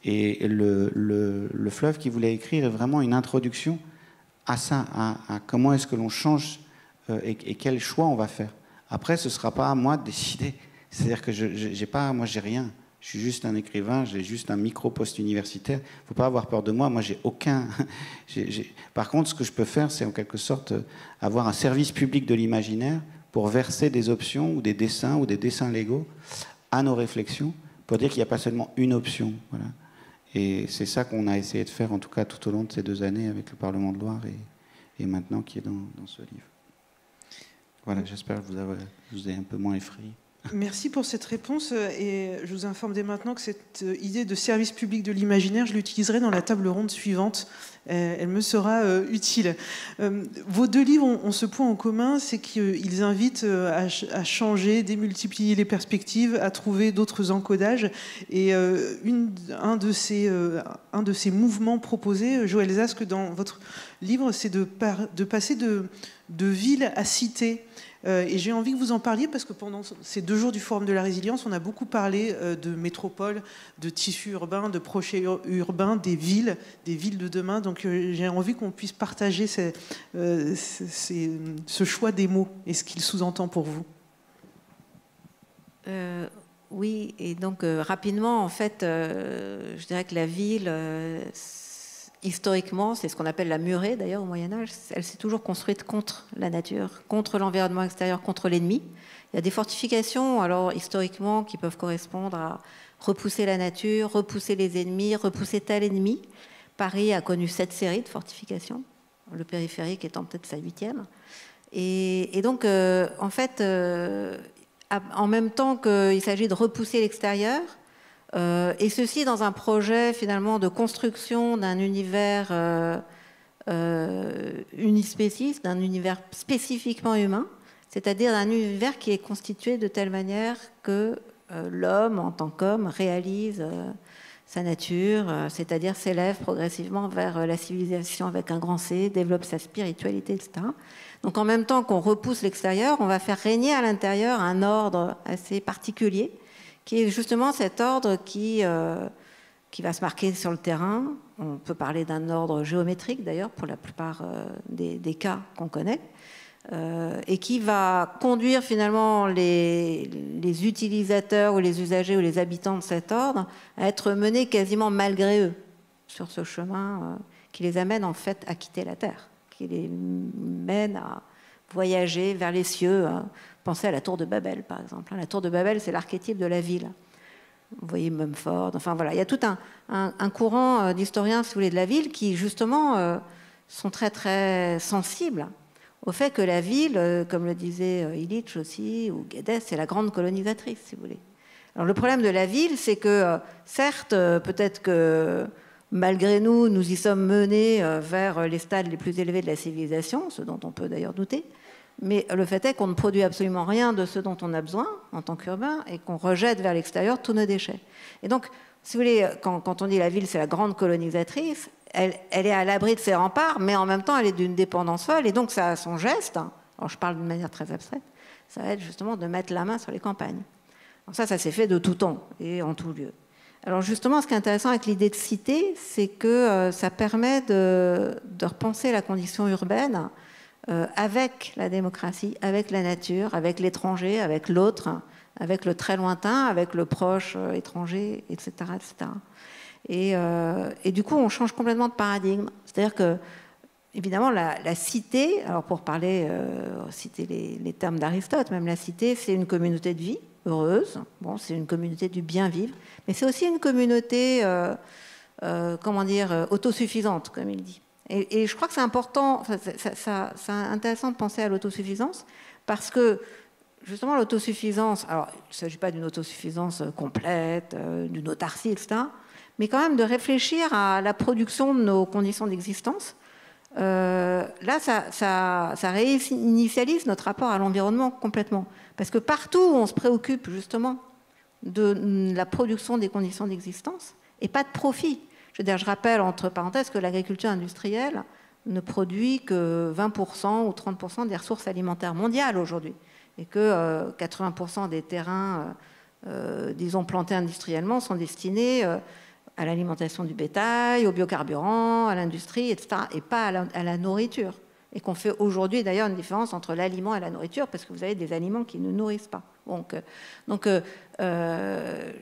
Et le fleuve qu'il voulait écrire est vraiment une introduction à ça, à comment est-ce que l'on change et quel choix on va faire. Après, ce ne sera pas à moi de décider. C'est-à-dire que moi, j'ai rien. Je suis juste un écrivain, j'ai juste un micro-poste universitaire. Il ne faut pas avoir peur de moi. Moi, j'ai aucun... Par contre, ce que je peux faire, c'est en quelque sorte avoir un service public de l'imaginaire pour verser des options ou des dessins légaux à nos réflexions, pour dire qu'il n'y a pas seulement une option. Voilà. Et c'est ça qu'on a essayé de faire, en tout cas, tout au long de ces 2 années avec le Parlement de Loire et maintenant qui est dans ce livre. Voilà, j'espère que vous ai un peu moins effrayé. Merci pour cette réponse et je vous informe dès maintenant que cette idée de service public de l'imaginaire, je l'utiliserai dans la table ronde suivante. Elle me sera utile. Vos 2 livres ont ce point en commun, c'est qu'ils invitent à changer, démultiplier les perspectives, à trouver d'autres encodages. Et un de ces mouvements proposés, Joël Zask, dans votre livre, c'est de passer de ville à cité. Et j'ai envie que vous en parliez parce que pendant ces 2 jours du Forum de la Résilience, on a beaucoup parlé de métropole, de tissu urbain, de projets urbains, des villes de demain. Donc j'ai envie qu'on puisse partager ce choix des mots et ce qu'il sous-entend pour vous. Oui, et donc rapidement, en fait, je dirais que la ville... historiquement, c'est ce qu'on appelle la murée, d'ailleurs, au Moyen-Âge. Elle s'est toujours construite contre la nature, contre l'environnement extérieur, contre l'ennemi. Il y a des fortifications, alors, historiquement, qui peuvent correspondre à repousser la nature, repousser les ennemis, repousser tel ennemi. Paris a connu 7 séries de fortifications, le périphérique étant peut-être sa 8e. Et donc, en fait, en même temps qu'il s'agit de repousser l'extérieur, et ceci dans un projet finalement de construction d'un univers unispéciste, d'un univers spécifiquement humain, c'est-à-dire d'un univers qui est constitué de telle manière que l'homme en tant qu'homme réalise sa nature, c'est-à-dire s'élève progressivement vers la civilisation avec un grand C, développe sa spiritualité, etc. Donc en même temps qu'on repousse l'extérieur, on va faire régner à l'intérieur un ordre assez particulier qui est justement cet ordre qui va se marquer sur le terrain. On peut parler d'un ordre géométrique, d'ailleurs, pour la plupart des cas qu'on connaît, et qui va conduire finalement les utilisateurs ou les usagers ou les habitants de cet ordre à être menés quasiment malgré eux sur ce chemin qui les amène en fait à quitter la Terre, qui les mène à voyager vers les cieux. Pensez à la tour de Babel, par exemple. La tour de Babel, c'est l'archétype de la ville. Vous voyez Mumford, enfin voilà, il y a tout un courant d'historiens, si vous voulez, de la ville qui, justement, sont très, très sensibles au fait que la ville, comme le disait Illich aussi, ou Guedes, c'est la grande colonisatrice, si vous voulez. Alors le problème de la ville, c'est que, certes, peut-être que malgré nous, nous y sommes menés vers les stades les plus élevés de la civilisation, ce dont on peut d'ailleurs douter, mais le fait est qu'on ne produit absolument rien de ce dont on a besoin en tant qu'urbain et qu'on rejette vers l'extérieur tous nos déchets. Et donc, si vous voulez, quand on dit la ville, c'est la grande colonisatrice, elle est à l'abri de ses remparts, mais en même temps, elle est d'une dépendance folle. Et donc, ça a son geste, alors je parle d'une manière très abstraite, ça va être justement de mettre la main sur les campagnes. Alors ça s'est fait de tout temps et en tout lieu. Alors justement, ce qui est intéressant avec l'idée de cité, c'est que ça permet de repenser la condition urbaine avec la démocratie, avec la nature, avec l'étranger, avec l'autre, avec le très lointain, avec le proche étranger, etc. etc. Et du coup, on change complètement de paradigme. C'est-à-dire que, évidemment, la cité, alors pour citer les termes d'Aristote, même la cité, c'est une communauté de vie heureuse, bon, c'est une communauté du bien vivre, mais c'est aussi une communauté, autosuffisante, comme il dit. Et je crois que c'est important, c'est intéressant de penser à l'autosuffisance, parce que, justement, l'autosuffisance, alors il ne s'agit pas d'une autosuffisance complète, d'une autarcie, etc., mais quand même de réfléchir à la production de nos conditions d'existence. Là, ça réinitialise notre rapport à l'environnement complètement. Parce que partout où on se préoccupe justement de la production des conditions d'existence, et pas de profit. Je veux dire, je rappelle entre parenthèses que l'agriculture industrielle ne produit que 20% ou 30% des ressources alimentaires mondiales aujourd'hui. Et que 80% des terrains, disons, plantés industriellement sont destinés à l'alimentation du bétail, aux biocarburants, à l'industrie, etc., et pas à la nourriture. Et qu'on fait aujourd'hui d'ailleurs une différence entre l'aliment et la nourriture, parce que vous avez des aliments qui ne nourrissent pas. Je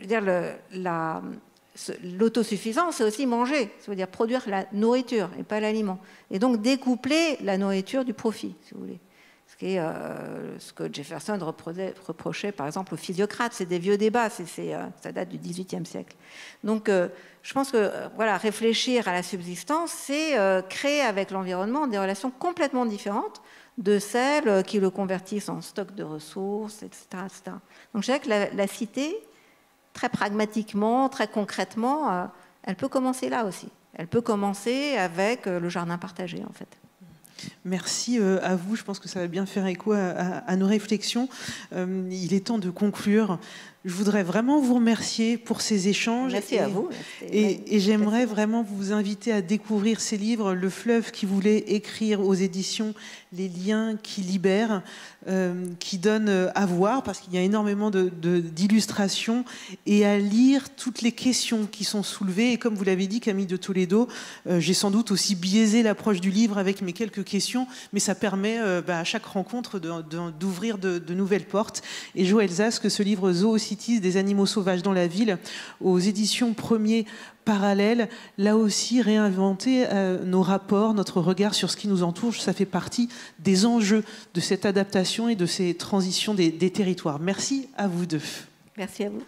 veux dire, l'autosuffisance, c'est aussi manger, c'est-à-dire produire la nourriture et pas l'aliment. Et donc découpler la nourriture du profit, si vous voulez. Ce que Jefferson reprochait par exemple aux physiocrates, c'est des vieux débats, ça date du XVIIIe siècle. Donc je pense que réfléchir à la subsistance, c'est créer avec l'environnement des relations complètement différentes de celles qui le convertissent en stock de ressources, etc. etc. Donc je dirais que la cité, très pragmatiquement, très concrètement, elle peut commencer là aussi. Elle peut commencer avec le jardin partagé, en fait. Merci à vous. Je pense que ça va bien faire écho à nos réflexions. Il est temps de conclure. Je voudrais vraiment vous remercier pour ces échanges. Merci à vous. Et j'aimerais vraiment vous inviter à découvrir ces livres, Le fleuve qui voulait écrire aux éditions Les liens qui libèrent, qui donnent à voir, parce qu'il y a énormément d'illustrations, et à lire toutes les questions qui sont soulevées. Et comme vous l'avez dit, Camille de Toledo, j'ai sans doute aussi biaisé l'approche du livre avec mes quelques questions, mais ça permet à chaque rencontre d'ouvrir de nouvelles portes. Et Joël Zask, ce livre Zoocities, des animaux sauvages dans la ville, aux éditions Premier Parallèle, là aussi réinventer nos rapports, notre regard sur ce qui nous entoure. Ça fait partie des enjeux de cette adaptation et de ces transitions des territoires. Merci à vous deux. Merci à vous.